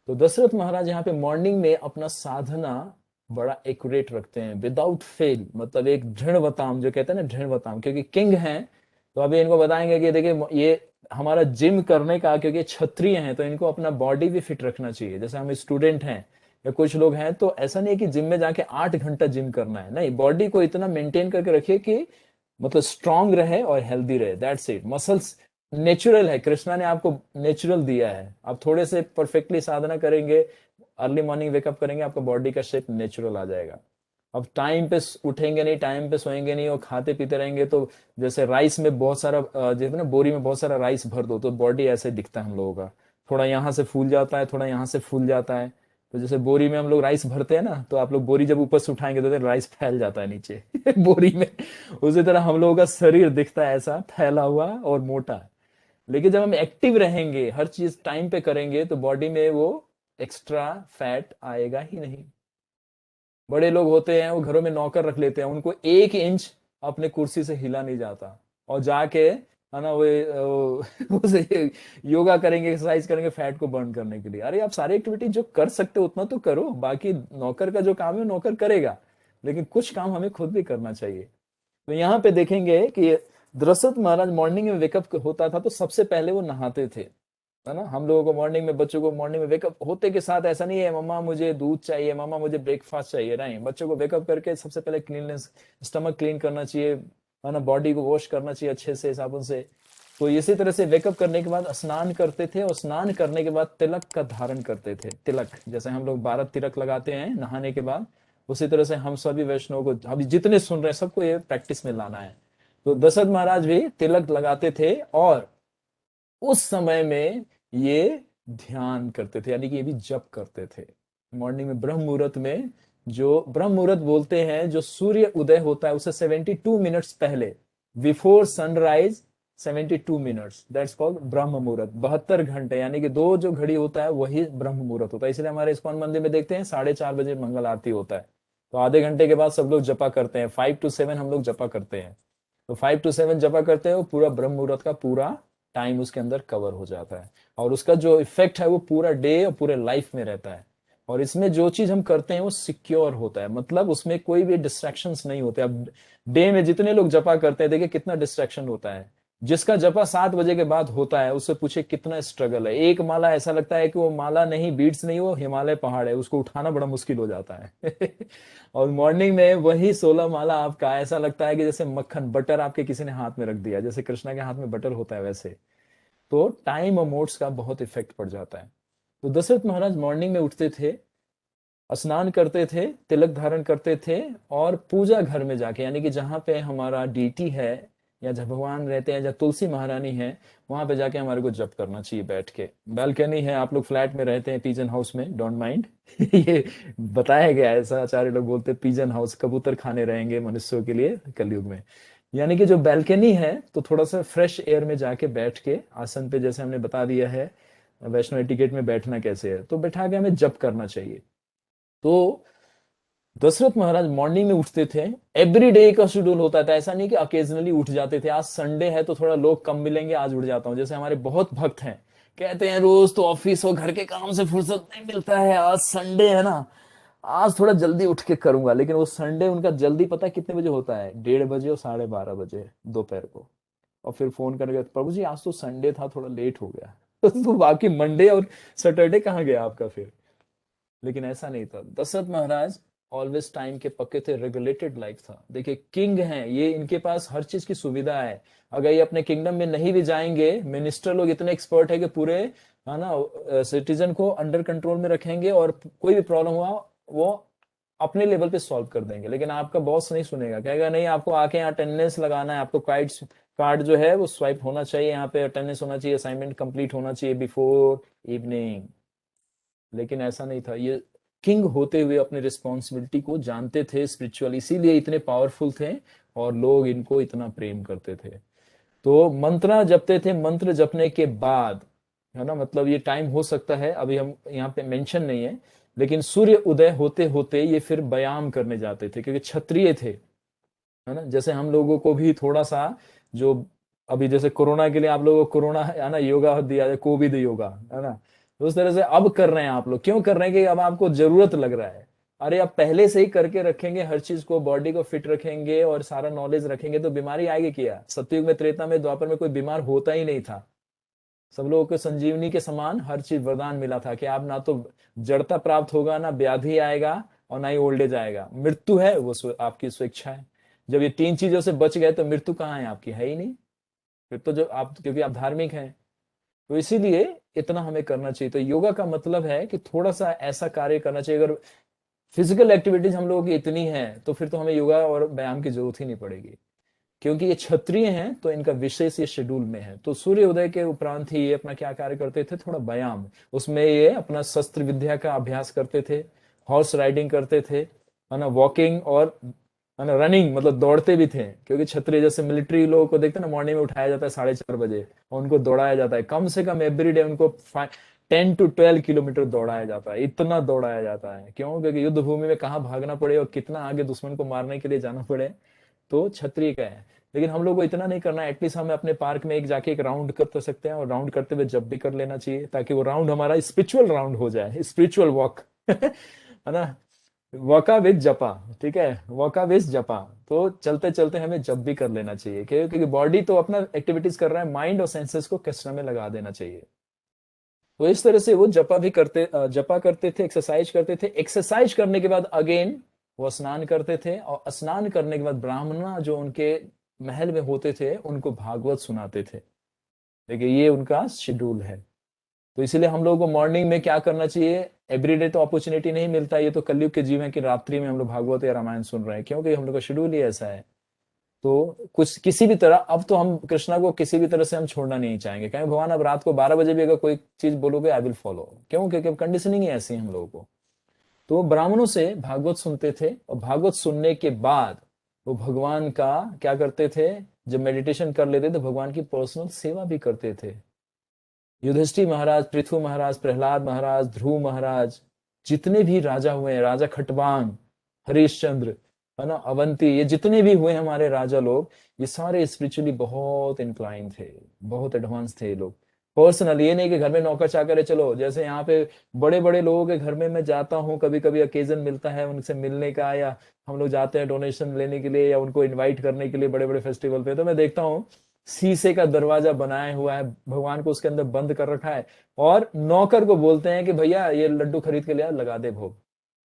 तो दशरथ महाराज यहाँ पे मॉर्निंग में अपना साधना बड़ा एक्यूरेट रखते हैं, विदाउट फेल, मतलब एक दृढ़वताम, जो कहते हैं ना दृढ़वताम, क्योंकि किंग हैं। तो अभी इनको बताएंगे कि देखिए ये हमारा जिम करने का, क्योंकि क्षत्रिय हैं तो इनको अपना बॉडी भी फिट रखना चाहिए। जैसे हम स्टूडेंट हैं या कुछ लोग हैं, तो ऐसा नहीं है कि जिम में जाके 8 घंटा जिम करना है, नहीं, बॉडी को इतना मेंटेन करके रखिए कि मतलब स्ट्रांग रहे और हेल्दी रहे, दैट्स इट। मसल्स नेचुरल है, कृष्णा ने आपको नेचुरल दिया है। आप थोड़े से परफेक्टली साधना करेंगे, अर्ली मॉर्निंग वेकअप करेंगे, आपका बॉडी का शेप नेचुरल आ जाएगा। अब टाइम पे उठेंगे नहीं, टाइम पे सोएंगे नहीं और खाते पीते रहेंगे, तो जैसे राइस में बहुत सारा, जैसे ना बोरी में बहुत सारा राइस भर दो तो बॉडी ऐसे दिखता है हम लोगों का, थोड़ा यहाँ से फूल जाता है, थोड़ा यहाँ से फूल जाता है। तो जैसे बोरी में हम लोग राइस भरते हैं ना, तो आप लोग बोरी जब ऊपर से उठाएंगे तो राइस फैल जाता है नीचे बोरी में। उसी तरह हम लोगों का शरीर दिखता है ऐसा फैला हुआ और मोटा। लेकिन जब हम एक्टिव रहेंगे, हर चीज टाइम पे करेंगे, तो बॉडी में वो एक्स्ट्रा फैट आएगा ही नहीं। बड़े लोग होते हैं वो घरों में नौकर रख लेते हैं, उनको 1 इंच अपने कुर्सी से हिला नहीं जाता, और जाके है ना वो योगा करेंगे, एक्सरसाइज करेंगे फैट को बर्न करने के लिए। अरे आप सारी एक्टिविटी जो कर सकते हो उतना तो करो, बाकी नौकर का जो काम है नौकर करेगा, लेकिन कुछ काम हमें खुद भी करना चाहिए। तो यहाँ पे देखेंगे कि दशरथ महाराज मॉर्निंग में वेकअप होता था तो सबसे पहले वो नहाते थे, है ना। हम लोगों को मॉर्निंग में, बच्चों को मॉर्निंग में वेकअप होते के साथ ऐसा नहीं है मम्मा मुझे दूध चाहिए, मम्मा मुझे ब्रेकफास्ट चाहिए, नहीं, बच्चों को वेकअप करके सबसे पहले क्लीननेस, स्टमक क्लीन करना चाहिए, है ना, बॉडी को वॉश करना चाहिए अच्छे से साबुन से। तो इसी तरह से वेकअप करने के बाद स्नान करते थे, और स्नान करने के बाद तिलक का धारण करते थे। तिलक जैसे हम लोग 12 तिलक लगाते हैं नहाने के बाद, उसी तरह से हम सभी वैष्णव को, अभी जितने सुन रहे हैं सबको ये प्रैक्टिस में लाना है। तो दशरथ महाराज भी तिलक लगाते थे, और उस समय में ये ध्यान करते थे, यानी कि ये भी जप करते थे मॉर्निंग में ब्रह्म मुहूर्त में। जो ब्रह्म मुहूर्त बोलते हैं, जो सूर्य उदय होता है उससे 72 मिनट्स पहले, before sunrise 72 minutes, that's called ब्रह्म मुहूर्त। 72 घंटे, यानी कि 2 जो घड़ी होता है वही ब्रह्म मुहूर्त होता है। इसलिए हमारे इस्कॉन मंदिर में देखते हैं 4:30 बजे मंगल आरती होता है, तो आधे घंटे के बाद सब लोग जपा करते हैं। 5 to 7 हम लोग जपा करते हैं, तो 5 to 7 जपा करते हैं, वो पूरा ब्रह्म मुहूर्त का पूरा टाइम उसके अंदर कवर हो जाता है, और उसका जो इफेक्ट है वो पूरा डे और पूरे लाइफ में रहता है। और इसमें जो चीज हम करते हैं वो सिक्योर होता है, मतलब उसमें कोई भी डिस्ट्रैक्शंस नहीं होते। अब डे में जितने लोग जपा करते हैं, देखिए कितना डिस्ट्रैक्शन होता है, जिसका जपा 7 बजे के बाद होता है उससे पूछे कितना स्ट्रगल है। एक माला ऐसा लगता है कि वो माला नहीं, बीट्स नहीं, वो हिमालय पहाड़ है, उसको उठाना बड़ा मुश्किल हो जाता है। और मॉर्निंग में वही 16 माला आपका ऐसा लगता है कि जैसे मक्खन बटर आपके किसी ने हाथ में रख दिया, जैसे कृष्णा के हाथ में बटर होता है वैसे। तो टाइम और मोड्स का बहुत इफेक्ट पड़ जाता है। तो दशरथ महाराज मॉर्निंग में उठते थे, स्नान करते थे, तिलक धारण करते थे, और पूजा घर में जाके, यानी कि जहां पे हमारा डीटी है या जहाँ भगवान रहते हैं, जहाँ तुलसी महारानी है, वहां पे जाके हमारे को जप करना चाहिए बैठ के। बालकनी है, आप लोग फ्लैट में रहते हैं पीजन हाउस में, डोंट माइंड। ये बताया गया है, ऐसा आचार्य लोग बोलते हैं पीजन हाउस, कबूतर खाने रहेंगे मनुष्यों के लिए कलयुग में। यानी कि जो बैल्कनी है, तो थोड़ा सा फ्रेश एयर में जाके बैठ के आसन पे, जैसे हमने बता दिया है वैष्णव एटिकेट में बैठना कैसे है, तो बैठा के हमें जप करना चाहिए। तो दशरथ महाराज मॉर्निंग में उठते थे, एवरी डे का शेड्यूल होता था, ऐसा नहीं कि अकेजनली उठ जाते थे, आज संडे है तो थोड़ा लोग कम मिलेंगे आज उठ जाता हूं। जैसे हमारे बहुत भक्त हैं, कहते हैं रोज तो ऑफिस और घर के काम से फुर्सत नहीं मिलता है, आज संडे है ना, आज थोड़ा जल्दी उठ के करूंगा। लेकिन वो संडे उनका जल्दी पता है कितने बजे होता है? 1:30 और 12:30 दोपहर को। और फिर फोन करके, प्रभु जी आज तो संडे था, थोड़ा लेट हो गया। तो बाकी मंडे और सैटरडे कहाँ गया आपका फिर? लेकिन ऐसा नहीं था, दशरथ महाराज ऑलवेज टाइम के पक्के थे, रेगुलेटेड लाइफ था। देखिए किंग हैं ये, इनके पास हर चीज की सुविधा है। अगर ये अपने किंगडम में नहीं भी जाएंगे, मिनिस्टर लोग इतने एक्सपर्ट है कि पूरे, है ना, सिटीजन को अंडर कंट्रोल में रखेंगे, और कोई भी प्रॉब्लम हुआ वो अपने लेवल पे सॉल्व कर देंगे। लेकिन आपका बॉस नहीं सुनेगा, कहेगा नहीं आपको आके यहाँ अटेंडेंस लगाना है, आपको कार्ड जो है वो स्वाइप होना चाहिए, यहाँ पे अटेंडेंस होना चाहिए, असाइनमेंट कंप्लीट होना चाहिए बिफोर इवनिंग। लेकिन ऐसा नहीं था, ये किंग होते हुए अपने रिस्पॉन्सिबिलिटी को जानते थे स्पिरिचुअल, इसीलिए इतने पावरफुल थे और लोग इनको इतना प्रेम करते थे। तो मंत्र जपते थे, मंत्र जपने के बाद, है ना, मतलब ये टाइम हो सकता है अभी हम यहाँ पे मेंशन नहीं है, लेकिन सूर्य उदय होते होते ये फिर व्यायाम करने जाते थे, क्योंकि क्षत्रिय थे, है ना। जैसे हम लोगों को भी थोड़ा सा, जो अभी जैसे कोरोना के लिए आप लोगों को कोरोना है ना योगा दिया है, कोविड योगा, है ना, तो उस तरह से अब कर रहे हैं आप लोग। क्यों कर रहे हैं? कि अब आपको जरूरत लग रहा है। अरे आप पहले से ही करके रखेंगे, हर चीज को, बॉडी को फिट रखेंगे और सारा नॉलेज रखेंगे, तो बीमारी आएगी क्या? सतयुग में, त्रेता में, द्वापर में कोई बीमार होता ही नहीं था। सब लोगों को संजीवनी के समान हर चीज वरदान मिला था कि आप ना तो जड़ता प्राप्त होगा, ना व्याधि आएगा, और ना ही ओल्ड एज आएगा। मृत्यु है वो आपकी स्वेच्छा है। जब ये तीन चीजों से बच गए तो मृत्यु कहाँ है आपकी? है ही नहीं। फिर तो जो आप, क्योंकि आप धार्मिक हैं, तो इसीलिए इतना हमें करना चाहिए। तो योगा का मतलब है कि थोड़ा सा ऐसा कार्य करना चाहिए। अगर फिजिकल एक्टिविटीज हम लोगों की इतनी है, तो फिर तो हमें योगा और व्यायाम की जरूरत ही नहीं पड़ेगी, क्योंकि ये क्षत्रिय हैं, तो इनका विशेष ये शेड्यूल में है। तो सूर्य उदय के उपरांत ही ये अपना क्या कार्य करते थे? थोड़ा व्यायाम, उसमें ये अपना शस्त्र विद्या का अभ्यास करते थे, हॉर्स राइडिंग करते थे, है ना, वॉकिंग, और है ना रनिंग, मतलब दौड़ते भी थे। क्योंकि क्षत्रिय जैसे मिलिट्री लोगों को देखते हैं ना, मॉर्निंग में उठाया जाता है 4:30 बजे और उनको दौड़ाया जाता है, कम से कम एवरी डे उनको 10 to 12 किलोमीटर दौड़ाया जाता है। इतना दौड़ाया जाता है क्यों? क्योंकि युद्ध भूमि में कहाँ भागना पड़े और कितना आगे दुश्मन को मारने के लिए जाना पड़े, तो क्षत्रिय का है। लेकिन हम लोग को इतना नहीं करना, एटलीस्ट हमें अपने पार्क में एक जाके एक राउंड कर सकते हैं, और राउंड करते हुए जब भी कर लेना चाहिए, ताकि वो राउंड हमारा स्पिरिचुअल राउंड हो जाए, स्पिरिचुअल वॉक। है ना, वॉका विद जपा, ठीक है, वॉका विद जपा। तो चलते चलते हमें जब भी कर लेना चाहिए, क्योंकि बॉडी तो अपना एक्टिविटीज कर रहा है, माइंड और सेंसेस को कसरत में लगा देना चाहिए। तो इस तरह से वो जपा करते थे, एक्सरसाइज करते थे। एक्सरसाइज करने के बाद अगेन वो स्नान करते थे, और स्नान करने के बाद ब्राह्मण जो उनके महल में होते थे उनको भागवत सुनाते थे। देखिए ये उनका शेड्यूल है। तो इसीलिए हम लोगों को मॉर्निंग में क्या करना चाहिए? एवरीडे तो अपॉर्चुनिटी नहीं मिलता, ये तो कलयुग के जीवन की रात्रि में हम लोग भागवत या रामायण सुन रहे हैं, क्योंकि हम लोग का शेड्यूल ही ऐसा है। तो कुछ किसी भी तरह, अब तो हम कृष्णा को किसी भी तरह से हम छोड़ना नहीं चाहेंगे, कहें भगवान अब रात को 12 बजे भी अगर कोई चीज बोलोगे आई विल फॉलो। क्यों? क्योंकि कंडीशनिंग ही ऐसी है हम लोगों को। तो ब्राह्मणों से भागवत सुनते थे, और भागवत सुनने के बाद वो भगवान का क्या करते थे? जब मेडिटेशन कर लेते तो भगवान की पर्सनल सेवा भी करते थे। युधिष्ठिर महाराज, पृथु महाराज, प्रहलाद महाराज, ध्रुव महाराज, जितने भी राजा हुए हैं, राजा खटवांग, हरिश्चंद्र, है ना, अवंती, ये जितने भी हुए हमारे राजा लोग, ये सारे स्पिरिचुअली बहुत इंक्लाइन थे, बहुत एडवांस थे ये लोग। पर्सनल, ये नहीं कि घर में नौकर चाकर है, चलो जैसे यहाँ पे बड़े बड़े लोगों के घर में मैं जाता हूँ, कभी कभी ओकेजन मिलता है उनसे मिलने का, या हम लोग जाते हैं डोनेशन लेने के लिए या उनको इनवाइट करने के लिए बड़े बड़े फेस्टिवल पे, तो मैं देखता हूँ शीशे का दरवाजा बनाया हुआ है, भगवान को उसके अंदर बंद कर रखा है, और नौकर को बोलते हैं कि भैया ये लड्डू खरीद के ले आ, लगा दे भोग।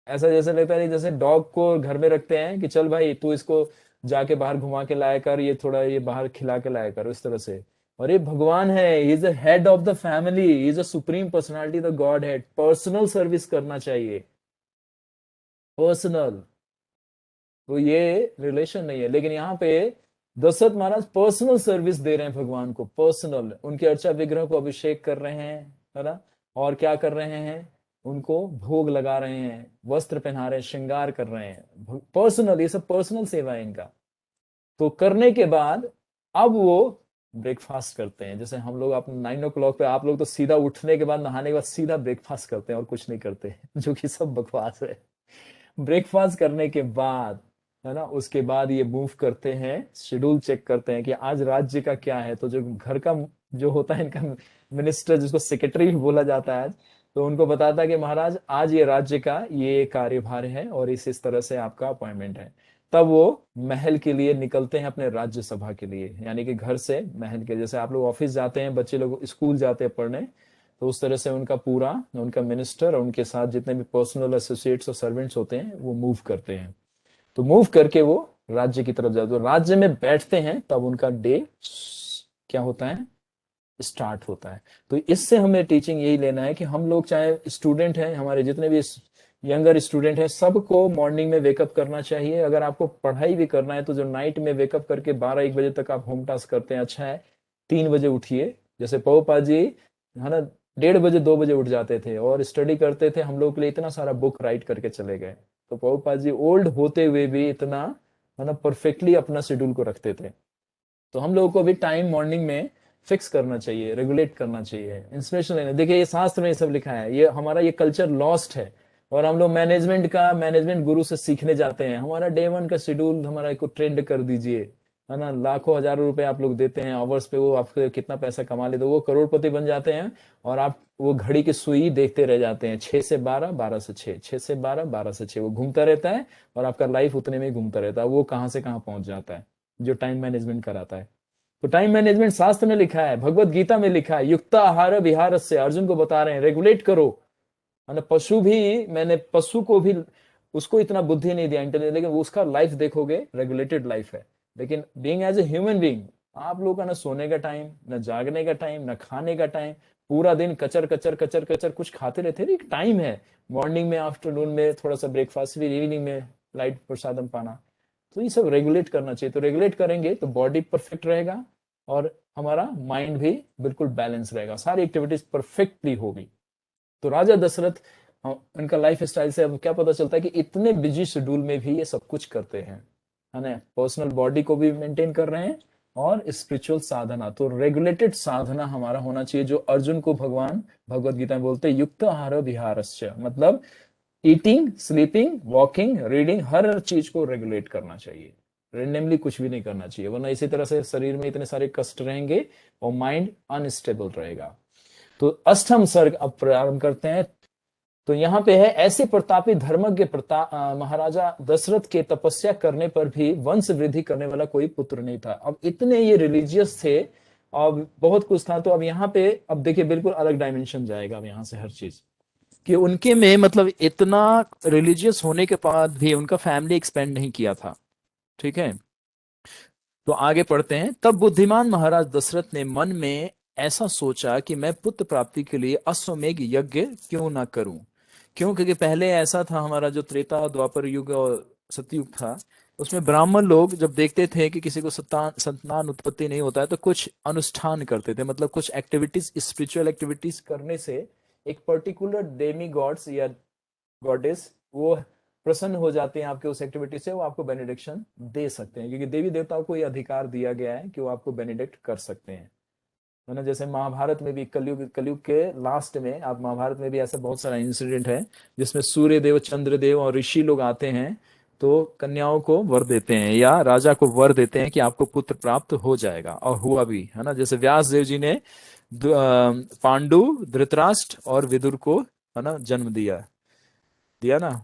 ऐसा जैसे लगता है जैसे डॉग को घर में रखते हैं कि चल भाई तू इसको जाके बाहर घुमा के लाया कर, ये थोड़ा ये बाहर खिला के लाया कर, इस तरह से। और ये भगवान है, he is the head of the family, he is a supreme personality, the God head. Personal service करना चाहिए, पर्सनल। तो ये रिलेशन नहीं है, लेकिन यहाँ पे दशरथ महाराज पर्सनल सर्विस दे रहे हैं भगवान को, पर्सनल। उनके अर्चा विग्रह को अभिषेक कर रहे हैं, है ना, और क्या कर रहे हैं, उनको भोग लगा रहे हैं, वस्त्र पहना रहे हैं, श्रृंगार कर रहे हैं, पर्सनल। ये सब पर्सनल सेवा है इनका। तो करने के बाद अब वो ब्रेकफास्ट करते हैं। जैसे हम लोग आप 9 o'clock पे, आप लोग तो सीधा उठने के बाद, नहाने के बाद सीधा ब्रेकफास्ट करते हैं और कुछ नहीं करते जो कि सब बकवास है। ब्रेकफास्ट करने के बाद, है ना, उसके बाद ये मूव करते हैं, शेड्यूल चेक करते हैं कि आज राज्य का क्या है। तो जो घर का जो होता है इनका मिनिस्टर, जिसको सेक्रेटरी भी बोला जाता है आज, तो उनको बताता है कि महाराज आज ये राज्य का ये कार्यभार है और इस तरह से आपका अपॉइंटमेंट है। तब वो महल के लिए निकलते हैं, अपने राज्य सभा के लिए, यानी कि घर से महल के। जैसे आप लोग ऑफिस जाते हैं, बच्चे लोग स्कूल जाते हैं पढ़ने, तो उस तरह से उनका पूरा, उनका मिनिस्टर और उनके साथ जितने भी पर्सनल एसोसिएट्स और सर्वेंट्स होते हैं वो मूव करते हैं। तो मूव करके वो राज्य की तरफ जाते, तो राज्य में बैठते हैं, तब उनका डे क्या होता है, स्टार्ट होता है। तो इससे हमें टीचिंग यही लेना है कि हम लोग चाहे स्टूडेंट हैं, हमारे जितने भी यंगर स्टूडेंट हैं, सबको मॉर्निंग में वेकअप करना चाहिए। अगर आपको पढ़ाई भी करना है तो जो नाइट में वेकअप करके 12-1 बजे तक आप होम टास्क करते हैं, अच्छा है 3 बजे उठिए। जैसे पौपा जी, है ना, 1:30 बजे 2 बजे उठ जाते थे और स्टडी करते थे, हम लोग के लिए इतना सारा बुक राइट करके चले गए। तो पौपा जी ओल्ड होते हुए भी इतना, है ना, परफेक्टली अपना शेड्यूल को रखते थे। तो हम लोगों को भी टाइम मॉर्निंग में फिक्स करना चाहिए, रेगुलेट करना चाहिए, इंस्पिरेशन लेना। देखिए ये शास्त्र में ये सब लिखा है, ये हमारा ये कल्चर लॉस्ट है। और हम लोग मैनेजमेंट गुरु से सीखने जाते हैं। हमारा डे 1 का शेड्यूल हमारा को ट्रेंड कर दीजिए, है ना, लाखों हजारों रुपए आप लोग देते हैं आवर्स पे, वो आपको कितना पैसा कमा लेते, वो करोड़पति बन जाते हैं। और आप वो घड़ी की सुई देखते रह जाते हैं, 6 से 12, 12 से 6, 6 से 12, 12 से 6, वो घूमता रहता है और आपका लाइफ उतने में घूमता रहता है। वो कहाँ से कहाँ पहुंच जाता है जो टाइम मैनेजमेंट कराता है। तो टाइम मैनेजमेंट शास्त्र में लिखा है, भगवत गीता में लिखा है, युक्त आहार विहार से, अर्जुन को बता रहे हैं रेगुलेट करो। पशु भी, मैंने पशु को भी, उसको इतना बुद्धि नहीं दिया, इंटेलिजेंस, लेकिन उसका लाइफ देखोगे रेगुलेटेड लाइफ है। लेकिन being as a human being, आप लोगों का ना सोने का टाइम, ना जागने का टाइम, ना खाने का टाइम, पूरा दिन कचर कचर कचर कचर कुछ खाते रहते हैं। एक टाइम है, मॉर्निंग में, आफ्टरनून में थोड़ा सा ब्रेकफास्ट, फिर इवनिंग में लाइट प्रसादम पाना। तो ये सब रेगुलेट करना चाहिए। तो रेगुलेट करेंगे तो बॉडी परफेक्ट रहेगा और हमारा माइंड भी बिल्कुल बैलेंस रहेगा, सारी एक्टिविटीज परफेक्टली होगी। तो राजा दशरथ, उनका लाइफ स्टाइल से अब क्या पता चलता है कि इतने बिजी शेड्यूल में भी ये सब कुछ करते हैं, है ना, पर्सनल बॉडी को भी मेंटेन कर रहे हैं और स्पिरिचुअल साधना। तो रेगुलेटेड साधना हमारा होना चाहिए, जो अर्जुन को भगवान भगवत गीता में बोलते हैं युक्त आहार विहारस्य, मतलब ईटिंग, स्लीपिंग, वॉकिंग, रीडिंग, हर चीज को रेगुलेट करना चाहिए। रेंडमली कुछ भी नहीं करना चाहिए, वरना इसी तरह से शरीर में इतने सारे कष्ट रहेंगे और माइंड अनस्टेबल रहेगा। तो अष्टम सर्ग अब प्रारंभ करते हैं। तो यहाँ पे है, ऐसे प्रतापी धर्मज्ञ महाराजा दशरथ के तपस्या करने पर भी वंश वृद्धि करने वाला कोई पुत्र नहीं था। अब इतने ये रिलीजियस थे, अब बहुत कुछ था। तो अब यहाँ पे अब देखिए बिल्कुल अलग डायमेंशन जाएगा अब यहाँ से हर चीज, कि उनके में मतलब इतना रिलीजियस होने के बाद भी उनका फैमिली एक्सपेंड नहीं किया था। ठीक है, तो आगे पढ़ते हैं। तब बुद्धिमान महाराज दशरथ ने मन में ऐसा सोचा कि मैं पुत्र प्राप्ति के लिए अश्वमेघ यज्ञ क्यों ना करूं। क्यों? क्योंकि पहले ऐसा था, हमारा जो त्रेता द्वापर युग और सतयुग था, उसमें ब्राह्मण लोग जब देखते थे कि किसी को संतान उत्पत्ति नहीं होता है, तो कुछ अनुष्ठान करते थे, मतलब कुछ एक्टिविटीज, स्पिरिचुअल एक्टिविटीज करने से एक पर्टिकुलर डेमी गॉड्स या गॉडेस वो प्रसन्न हो जाते हैं आपके उस एक्टिविटी से, वो आपको बेनिडिक्शन दे सकते हैं, क्योंकि देवी देवताओं को ये अधिकार दिया गया है कि वो आपको बेनिडिक्ट कर सकते हैं, है ना। जैसे महाभारत में भी कलयुग के लास्ट में, आप महाभारत में भी ऐसा बहुत सारा इंसिडेंट है जिसमें सूर्य देव, चंद्र देव और ऋषि लोग आते हैं, तो कन्याओं को वर देते हैं या राजा को वर देते हैं कि आपको पुत्र प्राप्त हो जाएगा, और हुआ भी, है ना। जैसे व्यास देव जी ने पांडु, धृतराष्ट्र और विदुर को, है ना, जन्म दिया ना।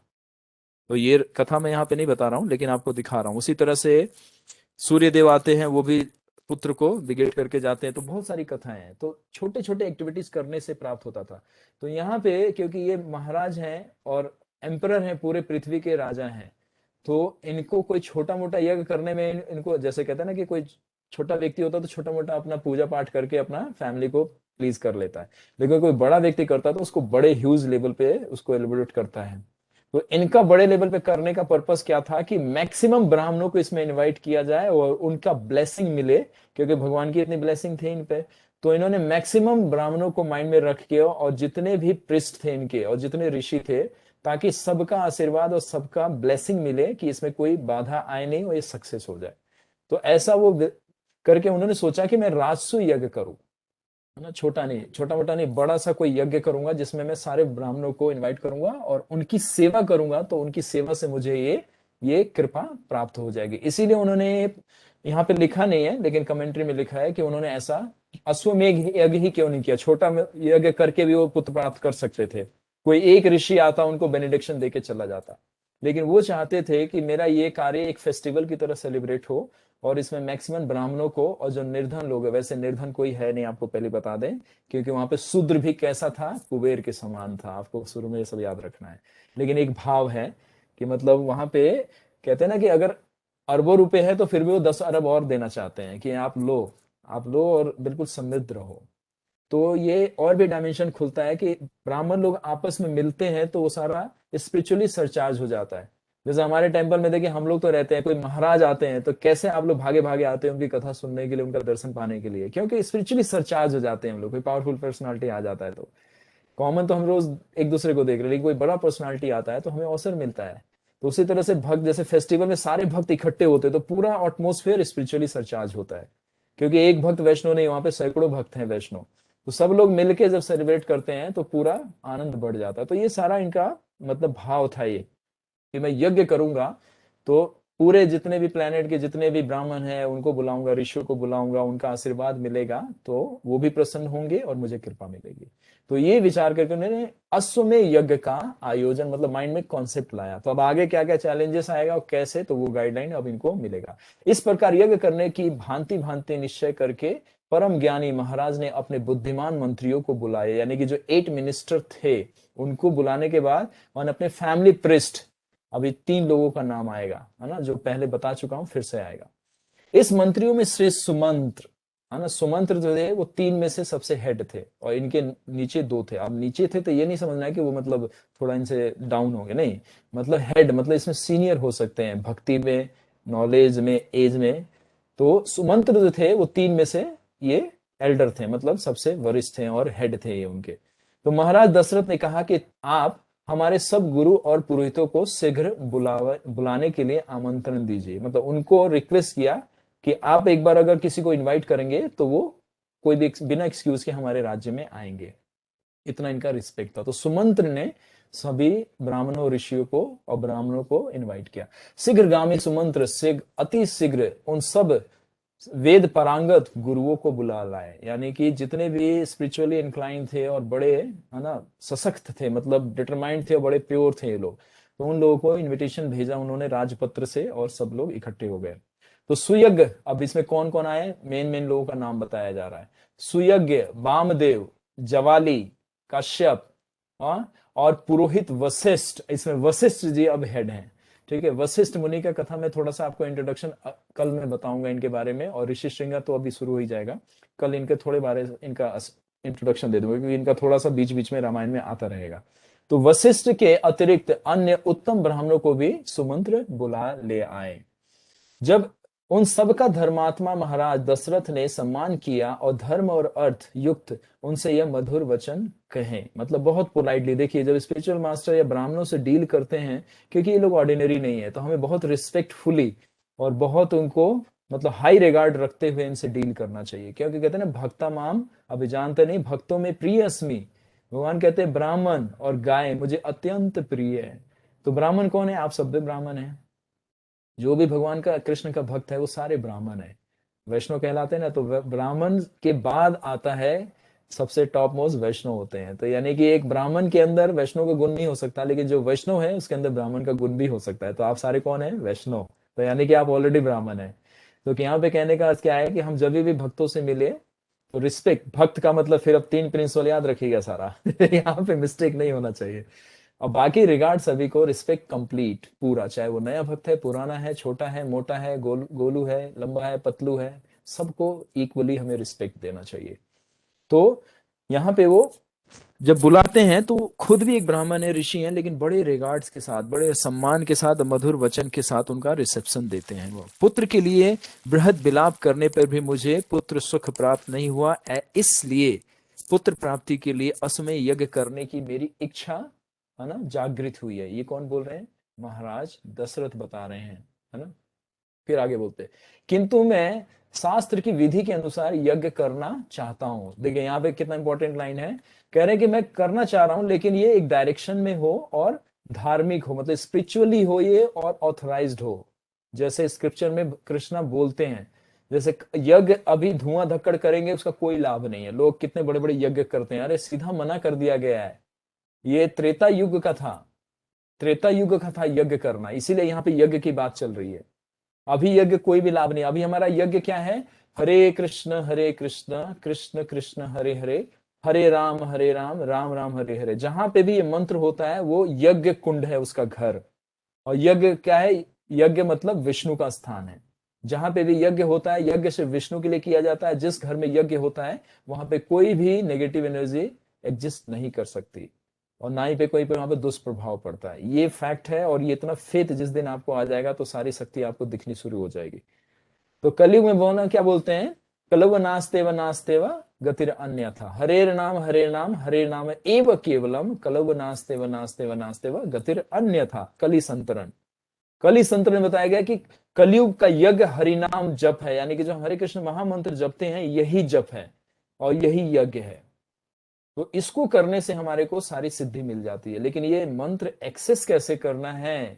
तो ये कथा मैं यहाँ पे नहीं बता रहा हूँ, लेकिन आपको दिखा रहा हूँ। उसी तरह से सूर्य देव आते हैं, वो भी पुत्र को बिगेट करके जाते हैं। तो बहुत सारी कथाएं हैं। तो छोटे छोटे एक्टिविटीज करने से प्राप्त होता था। तो यहाँ पे क्योंकि ये महाराज हैं और एम्परर हैं, पूरे पृथ्वी के राजा हैं, तो इनको कोई छोटा मोटा यज्ञ करने में इनको, जैसे कहते हैं ना कि कोई छोटा व्यक्ति होता है तो छोटा मोटा अपना पूजा पाठ करके अपना फैमिली को प्लीज कर लेता है, लेकिन कोई बड़ा व्यक्ति करता है तो उसको बड़े ह्यूज लेवल पे उसको एलिब्रेट करता है। तो इनका बड़े लेवल पे करने का पर्पस क्या था कि मैक्सिमम ब्राह्मणों को इसमें इनवाइट किया जाए और उनका ब्लेसिंग मिले, क्योंकि भगवान की इतनी ब्लेसिंग थी इन पे। तो इन्होंने मैक्सिमम ब्राह्मणों को माइंड में रख के और जितने भी प्रिस्ट थे इनके और जितने ऋषि थे, ताकि सबका आशीर्वाद और सबका ब्लेसिंग मिले कि इसमें कोई बाधा आए नहीं और ये सक्सेस हो जाए। तो ऐसा वो करके उन्होंने सोचा कि मैं राजसू यज्ञ करूं, है ना, छोटा नहीं, छोटा मोटा नहीं, बड़ा सा कोई यज्ञ करूंगा जिसमें मैं सारे ब्राह्मणों को इनवाइट करूंगा और उनकी सेवा करूंगा, तो उनकी सेवा से मुझे ये कृपा प्राप्त हो जाएगी। इसीलिए उन्होंने, यहाँ पे लिखा नहीं है लेकिन कमेंट्री में लिखा है कि उन्होंने ऐसा अश्वमेघ यज्ञ ही क्यों नहीं किया, छोटा यज्ञ करके भी वो पुत्र प्राप्त कर सकते थे। कोई एक ऋषि आता उनको बेनिडिक्शन देके चला जाता, लेकिन वो चाहते थे कि मेरा ये कार्य एक फेस्टिवल की तरह सेलिब्रेट हो और इसमें मैक्सिमम ब्राह्मणों को, और जो निर्धन लोग है, वैसे निर्धन कोई है नहीं, आपको पहले बता दें, क्योंकि वहां पे शूद्र भी कैसा था, कुबेर के समान था। आपको शुरू में ये सब याद रखना है। लेकिन एक भाव है कि मतलब वहां पे कहते हैं ना कि अगर अरबों रुपए है तो फिर भी वो 10 अरब और देना चाहते हैं कि आप लो और बिल्कुल समृद्ध रहो। तो ये और भी डायमेंशन खुलता है कि ब्राह्मण लोग आपस में मिलते हैं तो वो सारा स्पिरिचुअली सरचार्ज हो जाता है। जैसे हमारे टेम्पल में देखिए, हम लोग तो रहते हैं, कोई महाराज आते हैं तो कैसे आप लोग भागे भागे आते हैं उनकी कथा सुनने के लिए, उनका दर्शन पाने के लिए, क्योंकि स्पिरिचुअली सरचार्ज हो जाते हैं हम लोग। कोई पावरफुल पर्सनालिटी आ जाता है तो कॉमन तो हम रोज एक दूसरे को देख रहे हैं, लेकिन कोई बड़ा पर्सनालिटी आता है तो हमें अवसर मिलता है। तो उसी तरह से भक्त, जैसे फेस्टिवल में सारे भक्त इकट्ठे होते हैं तो पूरा एटमोस्फेयर स्पिरिचुअली सरचार्ज होता है, क्योंकि एक भक्त वैष्णव नहीं, वहां पे सैकड़ों भक्त हैं वैष्णव। तो सब लोग मिलके जब सेलिब्रेट करते हैं तो पूरा आनंद बढ़ जाता है। तो ये सारा इनका मतलब भाव था ये, कि मैं यज्ञ करूंगा तो पूरे जितने भी प्लेनेट के जितने भी ब्राह्मण हैं उनको बुलाऊंगा, ऋषियों को बुलाऊंगा, उनका आशीर्वाद मिलेगा तो वो भी प्रसन्न होंगे और मुझे कृपा मिलेगी। तो ये विचार करके उन्होंने अश्वमेध यज्ञ का आयोजन, मतलब माइंड में कॉन्सेप्ट लाया। तो अब आगे क्या क्या चैलेंजेस आएगा और कैसे, तो वो गाइडलाइन अब इनको मिलेगा। इस प्रकार यज्ञ करने की भांति भांति निश्चय करके परम ज्ञानी महाराज ने अपने बुद्धिमान मंत्रियों को बुलाए, यानी कि जो 8 मिनिस्टर थे उनको बुलाने के बाद उन्होंने अपने फैमिली प्रिस्ट, अभी 3 लोगों का नाम आएगा, है ना, जो पहले बता चुका हूं, फिर से आएगा। इस मंत्रियों में श्रेष्ठ सुमंत्र, है ना, सुमंत्र जो थे वो 3 में से सबसे हेड थे और इनके नीचे 2 थे। अब नीचे थे तो ये नहीं समझना है कि वो मतलब थोड़ा इनसे डाउन होंगे, नहीं, मतलब हेड, मतलब इसमें सीनियर हो सकते हैं भक्ति में, नॉलेज में, एज में। तो सुमंत्र जो थे वो 3 में से ये एल्डर थे, मतलब सबसे वरिष्ठ थे और हेड थे ये उनके। तो महाराज दशरथ ने कहा कि आप हमारे सब गुरु और पुरोहितों को शीघ्र बुलाने के लिए आमंत्रण दीजिए। मतलब उनको रिक्वेस्ट किया कि आप एक बार अगर किसी को इनवाइट करेंगे तो वो कोई भी बिना एक्सक्यूज के हमारे राज्य में आएंगे। इतना इनका रिस्पेक्ट था। तो सुमंत्र ने सभी ब्राह्मणों, ऋषियों को और ब्राह्मणों को इनवाइट किया। शीघ्रगामी सुमंत्र अति शीघ्र उन सब वेद पारंगत गुरुओं को बुला लाए, यानी कि जितने भी स्पिरिचुअली इंक्लाइन थे और बड़े, है ना, सशक्त थे, मतलब डिटरमाइंड थे और बड़े प्योर थे ये लोग, तो उन लोगों को इनविटेशन भेजा उन्होंने राजपत्र से और सब लोग इकट्ठे हो गए। तो सुयज्ञ, अब इसमें कौन कौन आए, मेन मेन लोगों का नाम बताया जा रहा है। सुयज्ञ वामदेव, जवाली, कश्यप और पुरोहित वशिष्ठ। इसमें वशिष्ठ जी अब हेड हैं, ठीक है। वशिष्ठ मुनि का कथा में थोड़ा सा आपको इंट्रोडक्शन कल मैं बताऊंगा इनके बारे में, और ऋषि श्रृंगार तो अभी शुरू हो ही जाएगा, कल इनके थोड़े बारे इनका इंट्रोडक्शन दे दूंगा, क्योंकि इनका थोड़ा सा बीच बीच में रामायण में आता रहेगा। तो वशिष्ठ के अतिरिक्त अन्य उत्तम ब्राह्मणों को भी सुमंत्र बुला ले आए। जब उन सबका धर्मात्मा महाराज दशरथ ने सम्मान किया और धर्म और अर्थ युक्त उनसे यह मधुर वचन कहे, मतलब बहुत पोलाइटली। देखिए, जब स्पिरिचुअल मास्टर या ब्राह्मणों से डील करते हैं, क्योंकि ये लोग ऑर्डिनरी नहीं है, तो हमें बहुत रिस्पेक्टफुली और बहुत उनको मतलब हाई रिगार्ड रखते हुए इनसे डील करना चाहिए। क्योंकि कहते हैं ना, भक्ता माम अभिजानते नहीं, भक्तों में प्रिय अस्मि। भगवान कहते हैं ब्राह्मण और गाय मुझे अत्यंत प्रिय है। तो ब्राह्मण कौन है, आप सब ब्राह्मण है। जो भी भगवान का, कृष्ण का भक्त है, वो सारे ब्राह्मण है, वैष्णव कहलाते हैं ना। तो ब्राह्मण के बाद आता है सबसे टॉप मोस्ट वैष्णव होते हैं। तो यानी कि एक ब्राह्मण के अंदर वैष्णव का गुण नहीं हो सकता, लेकिन जो वैष्णव है उसके अंदर ब्राह्मण का गुण भी हो सकता है। तो आप सारे कौन है, वैष्णव। तो यानी कि आप ऑलरेडी ब्राह्मण है। तो यहाँ पे कहने का अर्थ क्या है कि हम जब भी भक्तों से मिले तो रिस्पेक्ट, भक्त का मतलब फिर अब 3 प्रिंसिपल याद रखिएगा सारा यहाँ पे मिस्टेक नहीं होना चाहिए। और बाकी रिगार्ड सभी को, रिस्पेक्ट कंप्लीट पूरा, चाहे वो नया भक्त है, पुराना है, छोटा है, मोटा है, गोलू है, लंबा है, पतलू है, सबको इक्वली हमें रिस्पेक्ट देना चाहिए। तो यहाँ पे वो जब बुलाते हैं तो खुद भी एक ब्राह्मण है, ऋषि हैं, लेकिन बड़े रिगार्ड्स के साथ, बड़े सम्मान के साथ, मधुर वचन के साथ उनका रिसेप्शन देते हैं। वो पुत्र के लिए बृहद विलाप करने पर भी मुझे पुत्र सुख प्राप्त नहीं हुआ, इसलिए पुत्र प्राप्ति के लिए असमय यज्ञ करने की मेरी इच्छा, है ना, जागृत हुई है। ये कौन बोल रहे हैं? महाराज दशरथ बता रहे हैं, है ना। फिर आगे बोलते, किंतु मैं शास्त्र की विधि के अनुसार यज्ञ करना चाहता हूं। देखिए यहाँ पे कितना इंपॉर्टेंट लाइन है, कह रहे हैं कि मैं करना चाह रहा हूं लेकिन ये एक डायरेक्शन में हो और धार्मिक हो, मतलब स्पिरिचुअली हो ये, और ऑथराइज्ड हो। जैसे स्क्रिप्चर में कृष्णा बोलते हैं, जैसे यज्ञ अभी धुआं धक्कड़ करेंगे उसका कोई लाभ नहीं है। लोग कितने बड़े बड़े यज्ञ करते हैं, अरे सीधा मना कर दिया गया है। ये त्रेता युग का था, त्रेता युग का था यज्ञ करना, इसीलिए यहाँ पे यज्ञ की बात चल रही है। अभी यज्ञ कोई भी लाभ नहीं। अभी हमारा यज्ञ क्या है? हरे कृष्ण कृष्ण कृष्ण हरे हरे, हरे राम राम राम हरे हरे। जहां पे भी ये मंत्र होता है वो यज्ञ कुंड है, उसका घर। और यज्ञ क्या है? यज्ञ मतलब विष्णु का स्थान है। जहां पे भी यज्ञ होता है, यज्ञ सिर्फ विष्णु के लिए किया जाता है। जिस घर में यज्ञ होता है वहां पे कोई भी नेगेटिव एनर्जी एग्जिस्ट नहीं कर सकती, और ना ही पे कोई पे वहां पे दुष्प्रभाव पड़ता है। ये फैक्ट है, और ये इतना फेथ जिस दिन आपको आ जाएगा तो सारी शक्ति आपको दिखनी शुरू हो जाएगी। तो कलयुग में बोलना क्या बोलते हैं? कलव नास्ते व गतिर अन्य था, हरे नाम एव केवलम, कलव नास्ते व गतिर अन्य था। कली संतरण बताया गया कि कलयुग का यज्ञ हरिनाम जप है, यानी कि जो हरे कृष्ण महामंत्र जपते हैं यही जप है और यही यज्ञ है। तो इसको करने से हमारे को सारी सिद्धि मिल जाती है। लेकिन ये मंत्र एक्सेस कैसे करना है,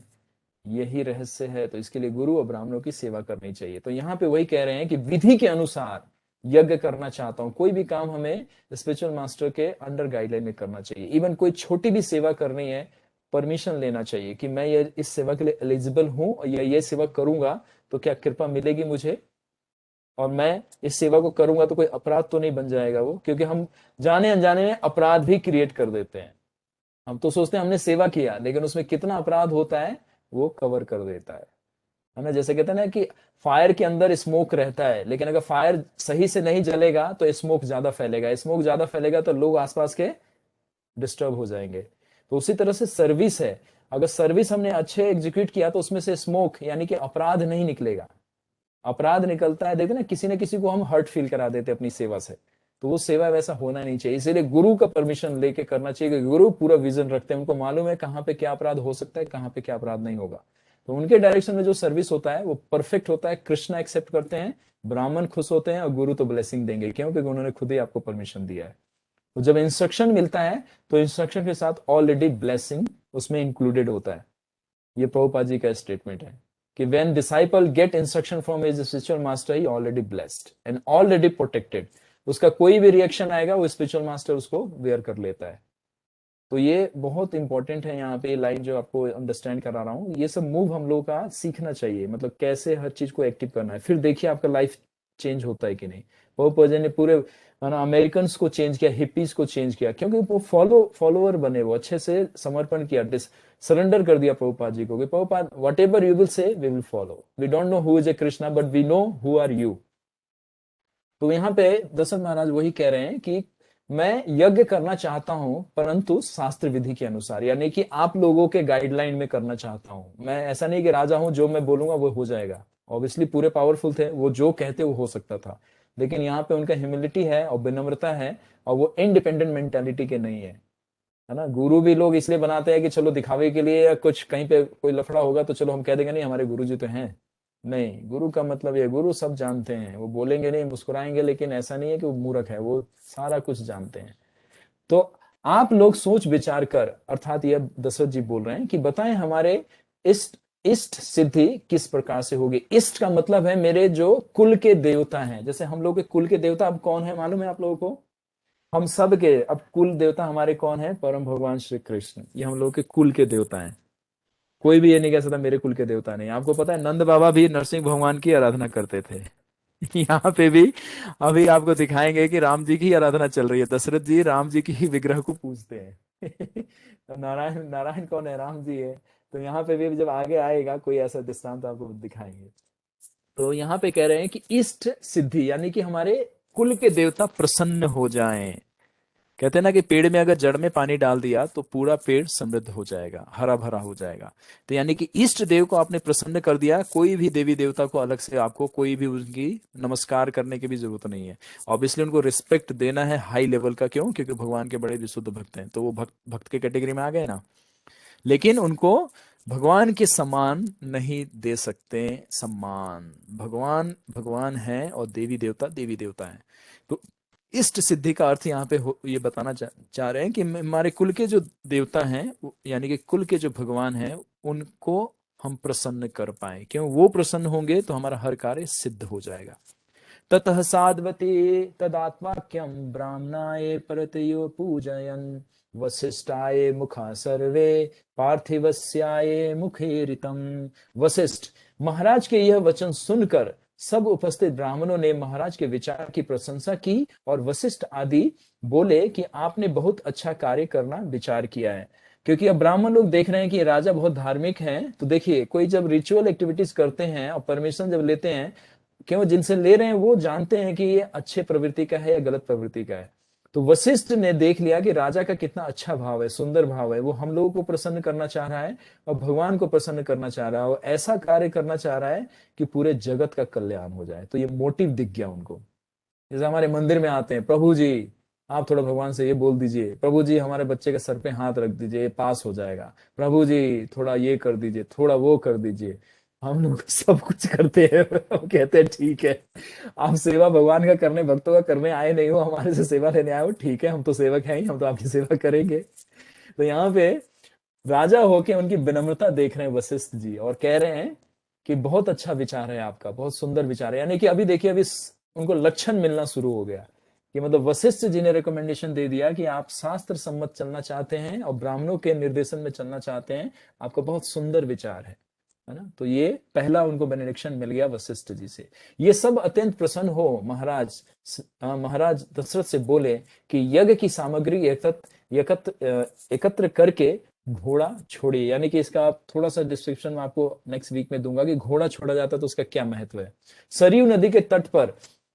यही रहस्य है। तो इसके लिए गुरु और ब्राह्मणों की सेवा करनी चाहिए। तो यहाँ पे वही कह रहे हैं कि विधि के अनुसार यज्ञ करना चाहता हूं। कोई भी काम हमें स्पिरिचुअल मास्टर के अंडर गाइडलाइन में करना चाहिए। इवन कोई छोटी भी सेवा करनी है, परमिशन लेना चाहिए कि मैं ये इस सेवा के लिए एलिजिबल हूं और ये सेवा करूंगा तो क्या कृपा मिलेगी मुझे, और मैं इस सेवा को करूंगा तो कोई अपराध तो नहीं बन जाएगा वो। क्योंकि हम जाने अनजाने में अपराध भी क्रिएट कर देते हैं। हम तो सोचते हैं हमने सेवा किया, लेकिन उसमें कितना अपराध होता है वो कवर कर देता है ना। जैसे कहते हैं ना कि फायर के अंदर स्मोक रहता है, लेकिन अगर फायर सही से नहीं जलेगा तो स्मोक ज्यादा फैलेगा, स्मोक ज्यादा फैलेगा तो लोग आसपास के डिस्टर्ब हो जाएंगे। तो उसी तरह से सर्विस है, अगर सर्विस हमने अच्छे एग्जीक्यूट किया तो उसमें से स्मोक यानी कि अपराध नहीं निकलेगा। अपराध निकलता है, देखते ना किसी न किसी को हम हर्ट फील करा देते अपनी सेवा से, तो वो सेवा वैसा होना नहीं चाहिए। इसीलिए गुरु का परमिशन लेके करना चाहिए कि गुरु पूरा विजन रखते हैं, उनको मालूम है कहाँ पे क्या अपराध हो सकता है, कहाँ पे क्या अपराध नहीं होगा। तो उनके डायरेक्शन में जो सर्विस होता है वो परफेक्ट होता है। कृष्णा एक्सेप्ट करते हैं, ब्राह्मण खुश होते हैं, और गुरु तो ब्लेसिंग देंगे, क्योंकि उन्होंने खुद ही आपको परमिशन दिया है। तो जब इंस्ट्रक्शन मिलता है तो इंस्ट्रक्शन के साथ ऑलरेडी ब्लेसिंग उसमें इंक्लूडेड होता है। ये प्रभुपाद जी का स्टेटमेंट है कि when disciple get instruction from his spiritual master, he already blessed and already protected। उसका कोई भी रिएक्शन आएगा वो स्पिरिचुअल मास्टर उसको वेयर कर लेता है। तो ये बहुत इंपॉर्टेंट है। यहाँ पे लाइन जो आपको अंडरस्टैंड करा रहा हूँ, ये सब मूव हम लोग का सीखना चाहिए, मतलब कैसे हर चीज को एक्टिव करना है। फिर देखिए आपका लाइफ चेंज होता है कि नहीं। प्रभुपाद ने पूरे अमेरिकन को चेंज किया, हिप्पीज को चेंज किया, क्योंकि वो फॉलोअर बने, वो अच्छे से समर्पण किया, सरेंडर कर दिया प्रभुपाद जी को कि Prabhupada whatever you will say we will follow, we don't know who is a Krishna but we know who are you. तो यहाँ पे दशरथ महाराज वही कह रहे हैं कि मैं यज्ञ करना चाहता हूं परंतु शास्त्र विधि के अनुसार, यानी कि आप लोगों के गाइडलाइन में करना चाहता हूं। मैं ऐसा नहीं कि राजा हूं जो मैं बोलूंगा वो हो जाएगा। ऑब्वियसली पूरे पावरफुल थे, वो जो कहते वो हो सकता था, लेकिन यहाँ पे उनका ह्यूमिलिटी है और विनम्रता है, और वो इंडिपेंडेंट मेंटालिटी के नहीं है ना। गुरु भी लोग इसलिए बनाते हैं कि चलो दिखावे के लिए, या कुछ कहीं पे कोई लफड़ा होगा तो चलो हम कह देंगे नहीं हमारे गुरु जी तो हैं। नहीं, गुरु का मतलब ये, गुरु सब जानते हैं, वो बोलेंगे नहीं, मुस्कुराएंगे, लेकिन ऐसा नहीं है कि वो मूर्ख है, वो सारा कुछ जानते हैं। तो आप लोग सोच विचार कर, अर्थात ये दशरथ जी बोल रहे हैं कि बताएं हमारे इष्ट सिद्धि किस प्रकार से होगी। इष्ट का मतलब है मेरे जो कुल के देवता हैं। जैसे हम लोग के कुल के देवता अब कौन है मालूम है आप लोगों को? हम सब के अब कुल देवता हमारे कौन है? परम भगवान श्री कृष्ण, ये हम लोग के कुल के देवता हैं। कोई भी ये नहीं कह सकता मेरे कुल के देवता नहीं। आपको पता है नंद बाबा भी नरसिंह भगवान की आराधना करते थे। यहाँ पे भी अभी आपको दिखाएंगे कि राम जी की आराधना चल रही है, दशरथ जी राम जी की ही विग्रह को पूजते हैं। तो नारायण नारायण कौन है? राम जी है। तो यहाँ पे भी जब आगे आएगा कोई ऐसा दृष्टांत आपको दिखाएंगे। तो यहाँ पे कह रहे हैं कि इष्ट सिद्धि, यानी कि हमारे कुल के देवता प्रसन्न हो जाएं। कहते हैं ना कि पेड़ में अगर जड़ में पानी डाल दिया तो पूरा पेड़ समृद्ध हो जाएगा, हरा भरा हो जाएगा। तो यानी कि इष्ट देव को आपने प्रसन्न कर दिया, कोई भी देवी देवता को अलग से आपको कोई भी उनकी नमस्कार करने की भी जरूरत नहीं है। ऑब्वियसली उनको रिस्पेक्ट देना है हाई लेवल का, क्यों? क्योंकि भगवान के बड़े विशुद्ध भक्त हैं, तो वो भक्त के कैटेगरी में आ गए ना। लेकिन उनको भगवान के समान नहीं दे सकते सम्मान। भगवान भगवान है और देवी देवता देवी देवता है। तो इष्ट सिद्धि का अर्थ यहाँ पे ये बताना चाह रहे हैं कि हमारे कुल के जो देवता हैं, यानी कि कुल के जो भगवान हैं, उनको हम प्रसन्न कर पाए। क्यों? वो प्रसन्न होंगे तो हमारा हर कार्य सिद्ध हो जाएगा। ततः साधवते तदात्माख्यम ब्राह्मणाय परतयो पूजयन् वसिष्ठाय मुखा सर्वे पार्थिवस्याय मुखे ऋतम। वशिष्ठ महाराज के यह वचन सुनकर सब उपस्थित ब्राह्मणों ने महाराज के विचार की प्रशंसा की और वशिष्ठ आदि बोले कि आपने बहुत अच्छा कार्य करना विचार किया है। क्योंकि अब ब्राह्मण लोग देख रहे हैं कि राजा बहुत धार्मिक हैं, तो देखिए कोई जब रिचुअल एक्टिविटीज करते हैं और परमिशन जब लेते हैं, क्यों? जिनसे ले रहे हैं वो जानते हैं कि ये अच्छे प्रवृत्ति का है या गलत प्रवृत्ति का है। तो वशिष्ठ ने देख लिया कि राजा का कितना अच्छा भाव है, सुंदर भाव है, वो हम लोगों को प्रसन्न करना चाह रहा है और भगवान को प्रसन्न करना चाह रहा है और ऐसा कार्य करना चाह रहा है कि पूरे जगत का कल्याण हो जाए। तो ये मोटिव दिख गया उनको। जैसे हमारे मंदिर में आते हैं, प्रभु जी आप थोड़ा भगवान से ये बोल दीजिए, प्रभु जी हमारे बच्चे के सर पे हाथ रख दीजिए, ये पास हो जाएगा, प्रभु जी थोड़ा ये कर दीजिए, थोड़ा वो कर दीजिए। हम लोग सब कुछ करते हैं। हम कहते हैं ठीक है, आप सेवा भगवान का करने, भक्तों का करने आए नहीं हो, हमारे से सेवा लेने आए हो, ठीक है, हम तो सेवक हैं ही, हम तो आपकी सेवा करेंगे। तो यहाँ पे राजा होके उनकी विनम्रता देख रहे हैं वशिष्ठ जी और कह रहे हैं कि बहुत अच्छा विचार है आपका, बहुत सुंदर विचार है। यानी कि अभी देखिए अभी उनको लक्षण मिलना शुरू हो गया कि मतलब वशिष्ठ जी ने रिकमेंडेशन दे दिया कि आप शास्त्र सम्मत चलना चाहते हैं और ब्राह्मणों के निर्देशन में चलना चाहते हैं, आपका बहुत सुंदर विचार है ना। तो ये पहला उनको बेनेडिक्शन मिल गया वशिष्ठ जी से। ये सब अत्यंत प्रसन्न हो महाराज दशरथ से बोले कि यज्ञ की सामग्री एकत्र करके घोड़ा छोड़िए। यानी कि इसका थोड़ा सा डिस्क्रिप्शन मैं आपको नेक्स्ट वीक में दूंगा कि घोड़ा छोड़ा जाता तो उसका क्या महत्व है। सरयू नदी के तट पर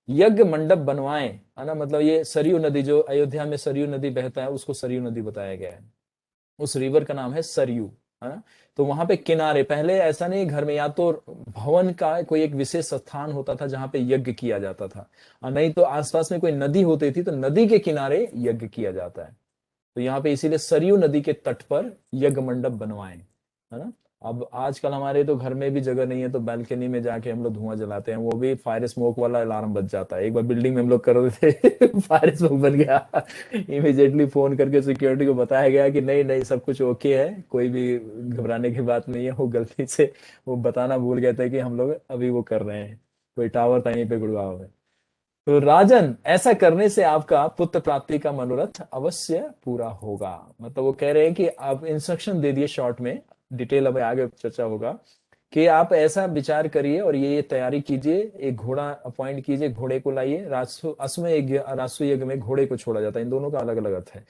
यज्ञ मंडप बनवाएं, है ना। मतलब ये सरयू नदी, जो अयोध्या में सरयू नदी बहता है उसको सरयू नदी बताया गया है। उस रिवर का नाम है सरयू, है ना। तो वहां पे किनारे, पहले ऐसा नहीं घर में, या तो भवन का कोई एक विशेष स्थान होता था जहां पे यज्ञ किया जाता था, और नहीं तो आसपास में कोई नदी होती थी तो नदी के किनारे यज्ञ किया जाता है। तो यहाँ पे इसीलिए सरयू नदी के तट पर यज्ञ मंडप बनवाएं, है ना। अब आजकल हमारे तो घर में भी जगह नहीं है तो बालकनी में जाके हम लोग धुआं जलाते हैं, वो भी फायर स्मोक वाला अलार्म बज जाता है। एक बार बिल्डिंग में हम लोग कर रहे थे फायर स्मोक बन गया, इमीडिएटली फोन करके सिक्योरिटी को बताया गया कि नहीं नहीं सब कुछ ओके है, कोई भी घबराने की बात नहीं है। वो गलती से वो बताना भूल गए थे कि हम लोग अभी वो कर रहे हैं, कोई टावर था यहीं पे गुड़गांव में। तो राजन, ऐसा करने से आपका पुत्र प्राप्ति का मनोरथ अवश्य पूरा होगा। मतलब वो कह रहे हैं कि आप इंस्ट्रक्शन दे दिए शॉर्ट में, डिटेल अब आगे चर्चा होगा, कि आप ऐसा विचार करिए और ये तैयारी कीजिए, एक घोड़ा अपॉइंट कीजिए, घोड़े को लाइए। राजस्व यज्ञ में घोड़े को छोड़ा जाता है, इन दोनों का अलग अलग अर्थ है।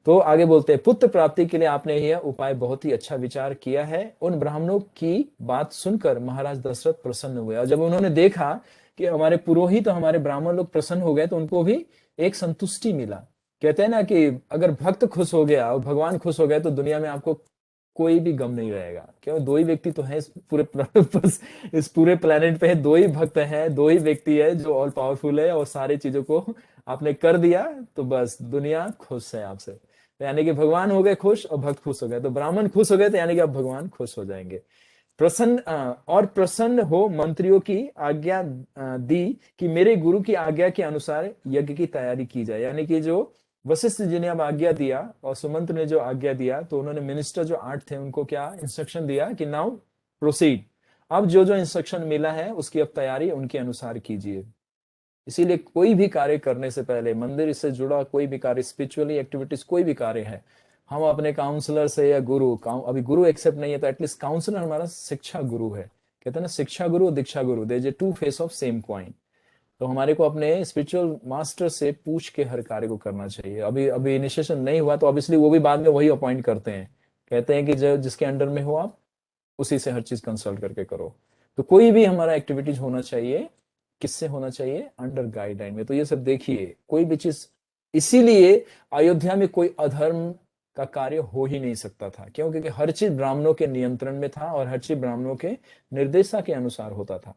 तो आगे बोलते हैं, पुत्र प्राप्ति के लिए आपने यह उपाय बहुत ही अच्छा विचार किया है। उन ब्राह्मणों की बात सुनकर महाराज दशरथ प्रसन्न हुए, और जब उन्होंने देखा कि हमारे पुरोहित तो हमारे ब्राह्मण लोग प्रसन्न हो गए तो उनको भी एक संतुष्टि मिला। कहते हैं ना कि अगर भक्त खुश हो गया और भगवान खुश हो गए तो दुनिया में आपको कोई भी गम नहीं रहेगा। क्यों? दो ही व्यक्ति तो है इस पूरे प्लेनेट पे, दो ही भक्त हैं, दो ही व्यक्ति है जो ऑल पावरफुल है और सारी चीजों को आपने कर दिया तो बस दुनिया खुश है आपसे। तो यानी कि भगवान हो गए खुश और भक्त खुश हो गए, तो ब्राह्मण खुश हो गए तो यानी कि अब भगवान खुश हो जाएंगे। प्रसन्न हो मंत्रियों की आज्ञा दी कि मेरे गुरु की आज्ञा के अनुसार यज्ञ की तैयारी की जाए। यानी कि जो वशिष्ठ जी ने अब आज्ञा दिया और सुमंत्र ने जो आज्ञा दिया, तो उन्होंने मिनिस्टर जो 8 थे उनको क्या इंस्ट्रक्शन दिया कि नाउ प्रोसीड, अब जो जो इंस्ट्रक्शन मिला है उसकी अब तैयारी उनके अनुसार कीजिए। इसीलिए कोई भी कार्य करने से पहले, मंदिर से जुड़ा कोई भी कार्य, स्पिरिचुअली एक्टिविटीज कोई भी कार्य है, हम अपने काउंसलर से या गुरु अभी गुरु एक्सेप्ट नहीं है तो एटलीस्ट काउंसलर हमारा शिक्षा गुरु है। कहते हैं ना शिक्षा गुरु दीक्षा गुरु, there is two face of same coin. तो हमारे को अपने स्पिरिचुअल मास्टर से पूछ के हर कार्य को करना चाहिए। अभी अभी इनिशिएशन नहीं हुआ तो ऑब्वियसली वो भी बाद में वही अपॉइंट करते हैं, कहते हैं कि जो जिसके अंडर में हो आप उसी से हर चीज कंसल्ट करके करो। तो कोई भी हमारा एक्टिविटीज होना चाहिए किससे होना चाहिए, अंडर गाइडलाइन में। तो ये सब देखिए कोई भी चीज, इसीलिए अयोध्या में कोई अधर्म का कार्य हो ही नहीं सकता था, क्यों? क्योंकि हर चीज ब्राह्मणों के नियंत्रण में था और हर चीज ब्राह्मणों के निर्देशा के अनुसार होता था।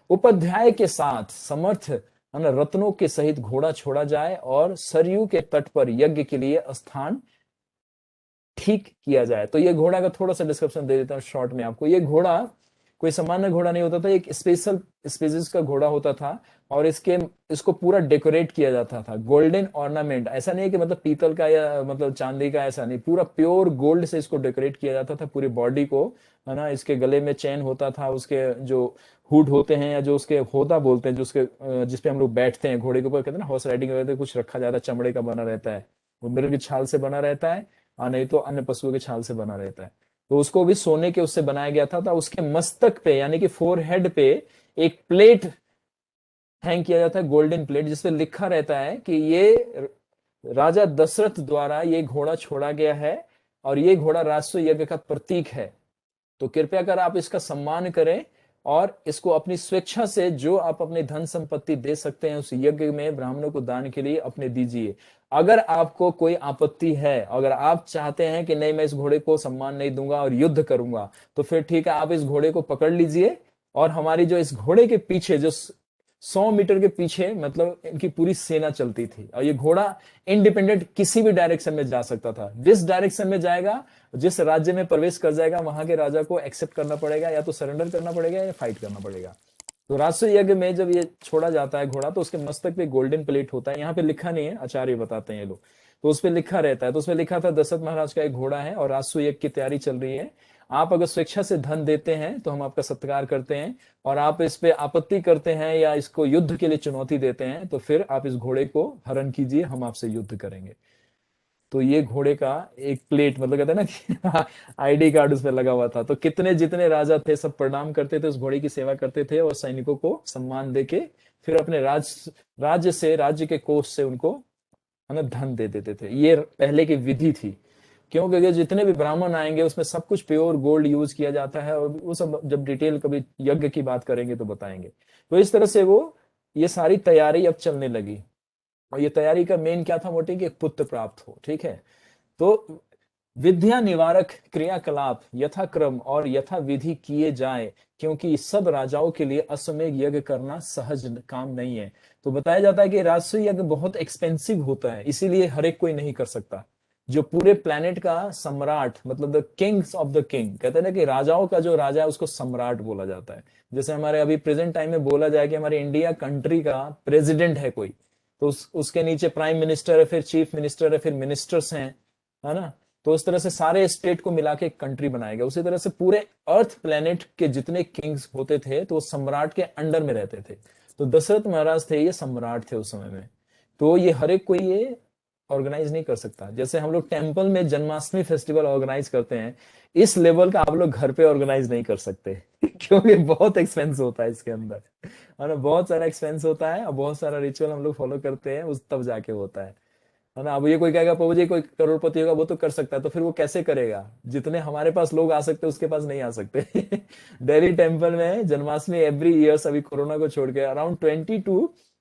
उपाध्याय के साथ समर्थ रत्नों के सहित घोड़ा छोड़ा जाए और सरयू के तट पर यज्ञ के लिए स्थान ठीक किया जाए। तो ये घोड़ा का थोड़ा सा डिस्क्रिप्शन दे देता हूँ शॉर्ट में आपको। ये घोड़ा कोई सामान्य घोड़ा नहीं होता था, एक स्पेशल स्पीसीज का घोड़ा होता था और इसको पूरा डेकोरेट किया जाता था, गोल्डन ऑर्नामेंट। ऐसा नहीं है कि मतलब पीतल का या मतलब चांदी का, ऐसा नहीं, पूरा प्योर गोल्ड से इसको डेकोरेट किया जाता था पूरी बॉडी को, है ना। इसके गले में चेन होता था, उसके जो हुड होते हैं या जो उसके होदा बोलते हैं, जो उसके जिसपे हम लोग बैठते हैं घोड़े के ऊपर, कहते हैं ना हॉर्स राइडिंग वगैरह, कुछ रखा जाता है, चमड़े का बना रहता है, वो मिर्ग की छाल से बना रहता है और नहीं तो अन्य पशुओं की छाल से बना रहता है। तो उसको भी सोने के उससे बनाया गया था। उसके मस्तक पे यानी कि फोरहेड पे एक प्लेट हैंग किया जाता है, गोल्डन प्लेट, जिसपे लिखा रहता है कि ये राजा दशरथ द्वारा ये घोड़ा छोड़ा गया है और ये घोड़ा राजस्व यज्ञ का प्रतीक है। तो कृपया कर आप इसका सम्मान करें और इसको अपनी स्वेच्छा से जो आप अपनी धन संपत्ति दे सकते हैं उस यज्ञ में ब्राह्मणों को दान के लिए अपने दीजिए। अगर आपको कोई आपत्ति है, अगर आप चाहते हैं कि नहीं मैं इस घोड़े को सम्मान नहीं दूंगा और युद्ध करूंगा, तो फिर ठीक है, आप इस घोड़े को पकड़ लीजिए और हमारी जो इस घोड़े के पीछे जो 100 मीटर के पीछे मतलब इनकी पूरी सेना चलती थी और ये घोड़ा इंडिपेंडेंट किसी भी डायरेक्शन में जा सकता था। जिस डायरेक्शन में जाएगा, जिस राज्य में प्रवेश कर जाएगा, वहां के राजा को एक्सेप्ट करना पड़ेगा, या तो सरेंडर करना पड़ेगा या फाइट करना पड़ेगा। तो राजस्व यज्ञ में जब ये छोड़ा जाता है घोड़ा, तो उसके मस्तक पे गोल्डन प्लेट होता है। यहाँ पे लिखा नहीं है, आचार्य बताते हैं ये लोग, तो उस पर लिखा रहता है। तो उसमें लिखा था दशरथ महाराज का एक घोड़ा है और राजस्व यज्ञ की तैयारी चल रही है। आप अगर स्वेच्छा से धन देते हैं तो हम आपका सत्कार करते हैं, और आप इस पे आपत्ति करते हैं या इसको युद्ध के लिए चुनौती देते हैं तो फिर आप इस घोड़े को हरण कीजिए, हम आपसे युद्ध करेंगे। तो ये घोड़े का एक प्लेट, मतलब कहते हैं ना कि आईडी कार्ड उस पर लगा हुआ था। तो कितने जितने राजा थे सब प्रणाम करते थे, उस घोड़े की सेवा करते थे और सैनिकों को सम्मान देके फिर अपने राज्य के कोष से उनको है ना धन दे देते थे। ये पहले की विधि थी, क्योंकि जितने भी ब्राह्मण आएंगे उसमें सब कुछ प्योर गोल्ड यूज किया जाता है, और वो सब जब डिटेल कभी यज्ञ की बात करेंगे तो बताएंगे। तो इस तरह से ये सारी तैयारी अब चलने लगी, और ये तैयारी का मेन क्या था मोटी, कि एक पुत्र प्राप्त हो। ठीक है, तो विद्या निवारक क्रियाकलाप यथाक्रम और यथा विधि किए जाए, क्योंकि सब राजाओं के लिए अश्वमेध यज्ञ करना सहज काम नहीं है। तो बताया जाता है कि राजस्व यज्ञ बहुत एक्सपेंसिव होता है, इसीलिए हर एक कोई नहीं कर सकता। जो पूरे प्लेनेट का सम्राट, मतलब the Kings of the king, कहते हैं ना कि राजाओं का जो राजा है उसको सम्राट बोला जाता है। जैसे हमारे अभी प्रेजेंट टाइम में बोला जाए कि हमारे इंडिया कंट्री का प्रेसिडेंट है कोई, तो उसके नीचे प्राइम मिनिस्टर है, फिर चीफ मिनिस्टर है, फिर मिनिस्टर्स हैं, है ना। तो उस तरह से सारे स्टेट को मिला के एक कंट्री बनाया गया। उसी तरह से पूरे अर्थ प्लेनेट के जितने किंग्स होते थे तो वो सम्राट के अंडर में रहते थे। तो दशरथ महाराज थे, ये सम्राट थे उस समय में। तो ये हर एक कोई ये ऑर्गेनाइज नहीं कर सकता। जैसे हम लोग टेम्पल में जन्माष्टमी फेस्टिवल ऑर्गेनाइज करते हैं, इस लेवल का आप लोग घर पे ऑर्गेनाइज नहीं कर सकते क्योंकि बहुत एक्सपेंस होता है इसके अंदर, है ना। बहुत सारा एक्सपेंस होता है और बहुत सारा रिचुअल हम लोग फॉलो करते हैं, उस तब जाके होता है ना। अब ये कोई कहेगा प्रभु जी कोई करोड़पति होगा वो तो कर सकता है, तो फिर वो कैसे करेगा? जितने हमारे पास लोग आ सकते उसके पास नहीं आ सकते दिल्ली टेम्पल में जन्माष्टमी एवरी ईयर, अभी कोरोना को छोड़ के, अराउंड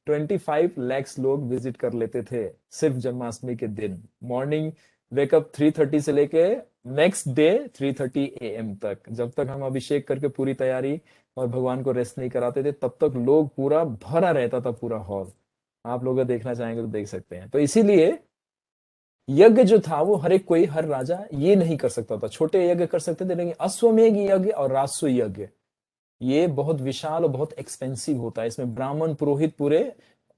25 lakhs लोग विजिट कर लेते थे सिर्फ जन्माष्टमी के दिन। मॉर्निंग वेकअप 3:30 से लेके नेक्स्ट डे 3:30 AM तक, जब तक हम अभिषेक करके पूरी तैयारी और भगवान को रेस्ट नहीं कराते थे, तब तक लोग पूरा भरा रहता था पूरा हॉल। आप लोग देखना चाहेंगे तो देख सकते हैं। तो इसीलिए यज्ञ जो था वो हर एक कोई, हर राजा ये नहीं कर सकता था। छोटे यज्ञ कर सकते थे, लेकिन अश्वमेध यज्ञ और राजस्व यज्ञ ये बहुत विशाल और बहुत एक्सपेंसिव होता है। इसमें ब्राह्मण पुरोहित पूरे,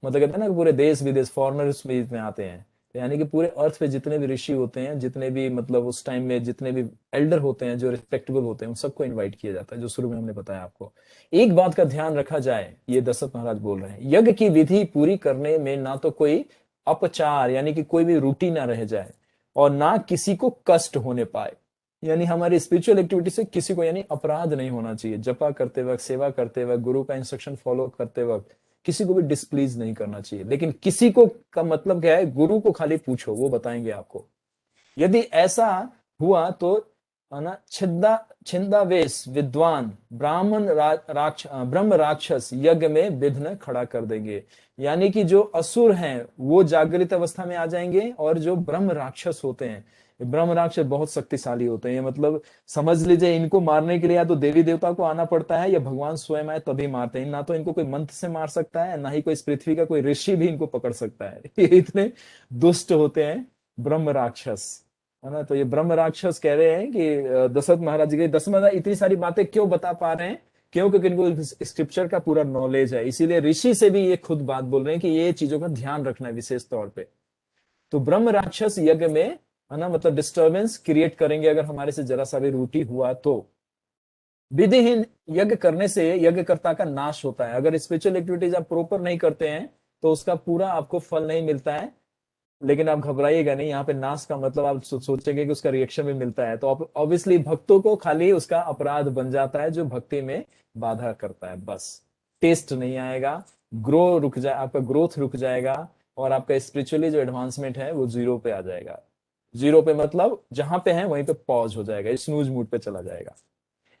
मतलब कहते हैं ना पूरे देश विदेश फॉरेनर्स भी इसमें आते हैं। तो यानी कि पूरे अर्थ पे जितने भी ऋषि होते हैं, जितने भी मतलब उस टाइम में जितने भी एल्डर होते हैं जो रिस्पेक्टेबल होते हैं, उन सबको इन्वाइट किया जाता है, जो शुरू में हमने बताया आपको। एक बात का ध्यान रखा जाए, ये दशरथ महाराज बोल रहे हैं, यज्ञ की विधि पूरी करने में ना तो कोई अपचार यानी कि कोई भी रूटी ना रह जाए, और ना किसी को कष्ट होने पाए। यानी हमारी स्पिरिचुअल एक्टिविटी से किसी को यानी अपराध नहीं होना चाहिए। जपा करते वक्त, सेवा करते वक्त, गुरु का इंस्ट्रक्शन फॉलो करते वक्त किसी को भी डिस्प्लीज नहीं करना चाहिए। लेकिन किसी को का मतलब क्या है, गुरु को खाली पूछो, वो बताएंगे आपको। यदि ऐसा हुआ तो है ना, छिंदावेश विद्वान ब्रह्म राक्षस यज्ञ में विघ्न खड़ा कर देंगे। यानी कि जो असुर हैं वो जागृत अवस्था में आ जाएंगे, और जो ब्रह्म राक्षस होते हैं, ब्रह्म राक्षस बहुत शक्तिशाली होते हैं। मतलब समझ लीजिए इनको मारने के लिए या तो देवी देवता को आना पड़ता है या भगवान स्वयं आए तभी मारते हैं। ना तो इनको कोई मंत्र से मार सकता है, ना ही कोई इस पृथ्वी का कोई ऋषि भी इनको पकड़ सकता है। ये इतने दुष्ट होते हैं ब्रह्म राक्षस, है ना। तो ये ब्रह्म राक्षस कह रहे हैं कि दशरथ महाराज जी के, दशरथ महाराज इतनी सारी बातें क्यों बता पा रहे हैं, क्यों? क्योंकि इनको स्क्रिप्चर का पूरा नॉलेज है। इसीलिए ऋषि से भी ये खुद बात बोल रहे हैं कि ये चीजों का ध्यान रखना है विशेष तौर पे। तो ब्रह्म राक्षस यज्ञ में, है ना, मतलब डिस्टर्बेंस क्रिएट करेंगे अगर हमारे से जरा सा भी रूटी हुआ तो। विधिहीन यज्ञ करने से यज्ञकर्ता का नाश होता है। अगर स्पिरिचुअल एक्टिविटीज आप प्रॉपर नहीं करते हैं तो उसका पूरा आपको फल नहीं मिलता है। लेकिन आप घबराइएगा नहीं, यहाँ पे नाश का मतलब आप सोचेंगे कि उसका रिएक्शन भी मिलता है, तो ऑब्वियसली भक्तों को खाली उसका अपराध बन जाता है जो भक्ति में बाधा करता है। बस टेस्ट नहीं आएगा, आपका ग्रोथ रुक जाएगा, और आपका स्पिरिचुअली जो एडवांसमेंट है वो जीरो पे आ जाएगा। जीरो पे मतलब जहां पे है वहीं पे पॉज हो जाएगा, स्नूज मूड पे चला जाएगा।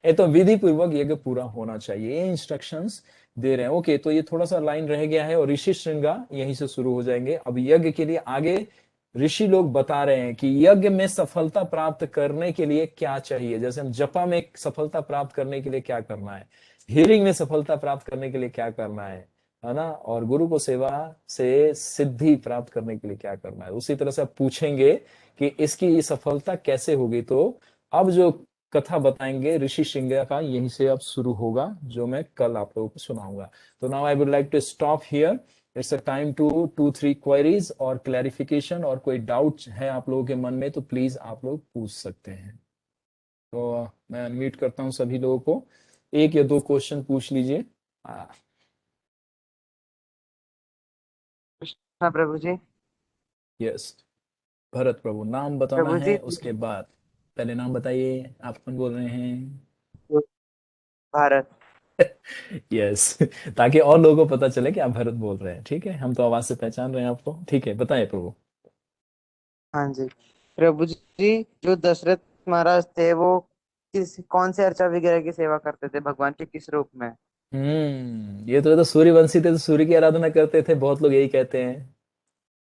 ये तो विधि पूर्वक यज्ञ पूरा होना चाहिए, ये इंस्ट्रक्शंस दे रहे हैं। ओके, तो ये थोड़ा सा लाइन रह गया है और ऋषि श्रृंगा यहीं से शुरू हो जाएंगे। अब यज्ञ के लिए आगे ऋषि लोग बता रहे हैं कि यज्ञ में सफलता प्राप्त करने के लिए क्या चाहिए। जैसे हम जपा में सफलता प्राप्त करने के लिए क्या करना है, हीलिंग में सफलता प्राप्त करने के लिए क्या करना है ना, और गुरु को सेवा से सिद्धि प्राप्त करने के लिए क्या करना है। उसी तरह से आप पूछेंगे कि इसकी सफलता कैसे होगी। तो अब जो कथा बताएंगे ऋषि श्रृंगा का, यहीं से अब शुरू होगा, जो मैं कल आप लोगों को सुनाऊंगा। तो now I would like to stop here. It's a time to 2-3 queries और क्लैरिफिकेशन, और कोई डाउट है आप लोगों के मन में तो प्लीज आप लोग पूछ सकते हैं। तो मैं अनम्यूट करता हूं सभी लोगों को, 1 या 2 क्वेश्चन पूछ लीजिए। हाँ प्रभु जी। यस, भरत प्रभु, नाम बताना प्रभु है, जी, उसके बाद पहले नाम बताइए, आप कौन बोल रहे हैं? भारत। यस ताकि और लोगों को पता चले कि आप भरत बोल रहे हैं। ठीक है, हम तो आवाज से पहचान रहे हैं आपको। ठीक है, बताइए प्रभु। हाँ जी प्रभु जी, जो दशरथ महाराज थे वो कौन से अर्चा वगैरह की सेवा करते थे, भगवान के किस रूप में? ये तो सूर्यवंशी थे, तो सूर्य की आराधना करते थे, बहुत लोग यही कहते हैं।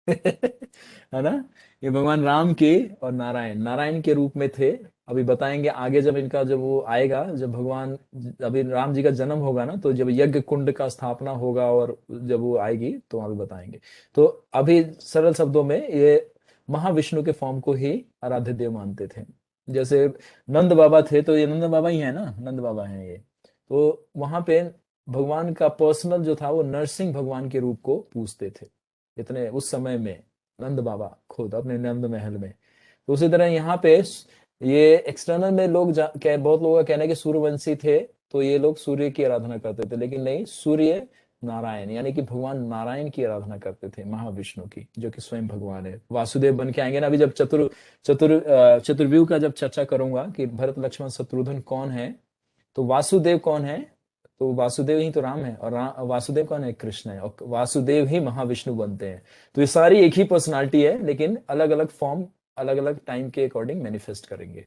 है ना। ये भगवान राम के और नारायण नारायण के रूप में थे। अभी बताएंगे आगे, जब इनका जब वो आएगा, जब भगवान, अभी राम जी का जन्म होगा ना, तो जब यज्ञ कुंड का स्थापना होगा और जब वो आएगी तो अभी बताएंगे। तो अभी सरल शब्दों में ये महाविष्णु के फॉर्म को ही आराध्य देव मानते थे। जैसे नंद बाबा थे, तो ये नंद बाबा ही है ना, नंद बाबा हैं ये। तो वहां पे भगवान का पर्सनल जो था वो नरसिंह भगवान के रूप को पूजते थे इतने उस समय में, नंद बाबा खुद अपने नंद महल में। तो उसी तरह यहाँ पे ये एक्सटर्नल में लोग बहुत लोगों का कहना है कि सूर्यवंशी थे, तो ये लोग सूर्य की आराधना करते थे। लेकिन नहीं, सूर्य नारायण यानी कि भगवान नारायण की आराधना करते थे, महाविष्णु की, जो कि स्वयं भगवान है। वासुदेव बन के आएंगे ना। अभी जब चतुर्व्यूह का जब चर्चा करूंगा कि भरत लक्ष्मण शत्रुघ्न कौन है, तो वासुदेव कौन है, तो वासुदेव ही तो राम है, और वासुदेव कौन है, कृष्ण है, और वासुदेव ही महाविष्णु बनते हैं। तो ये सारी एक ही पर्सनालिटी है, लेकिन अलग अलग फॉर्म अलग अलग टाइम के अकॉर्डिंग मैनिफेस्ट करेंगे।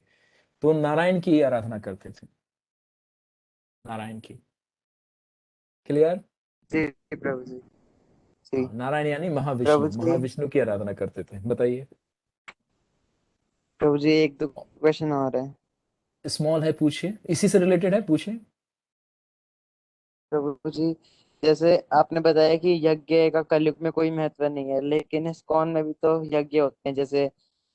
तो नारायण की आराधना करते थे, नारायण की। क्लियर? जी प्रभु जी। जी नारायण यानी प्रभु महाविष्णु, जी। महाविष्णु की आराधना करते थे। बताइए। प्रभु जी, 1-2 क्वेश्चन और है। स्मॉल है, पूछिए, इसी से रिलेटेड है, पूछिए। प्रभु जी, जैसे आपने बताया कि यज्ञ का कलयुग में कोई महत्व नहीं है, लेकिन इस्कॉन में भी तो यज्ञ होते हैं। जैसे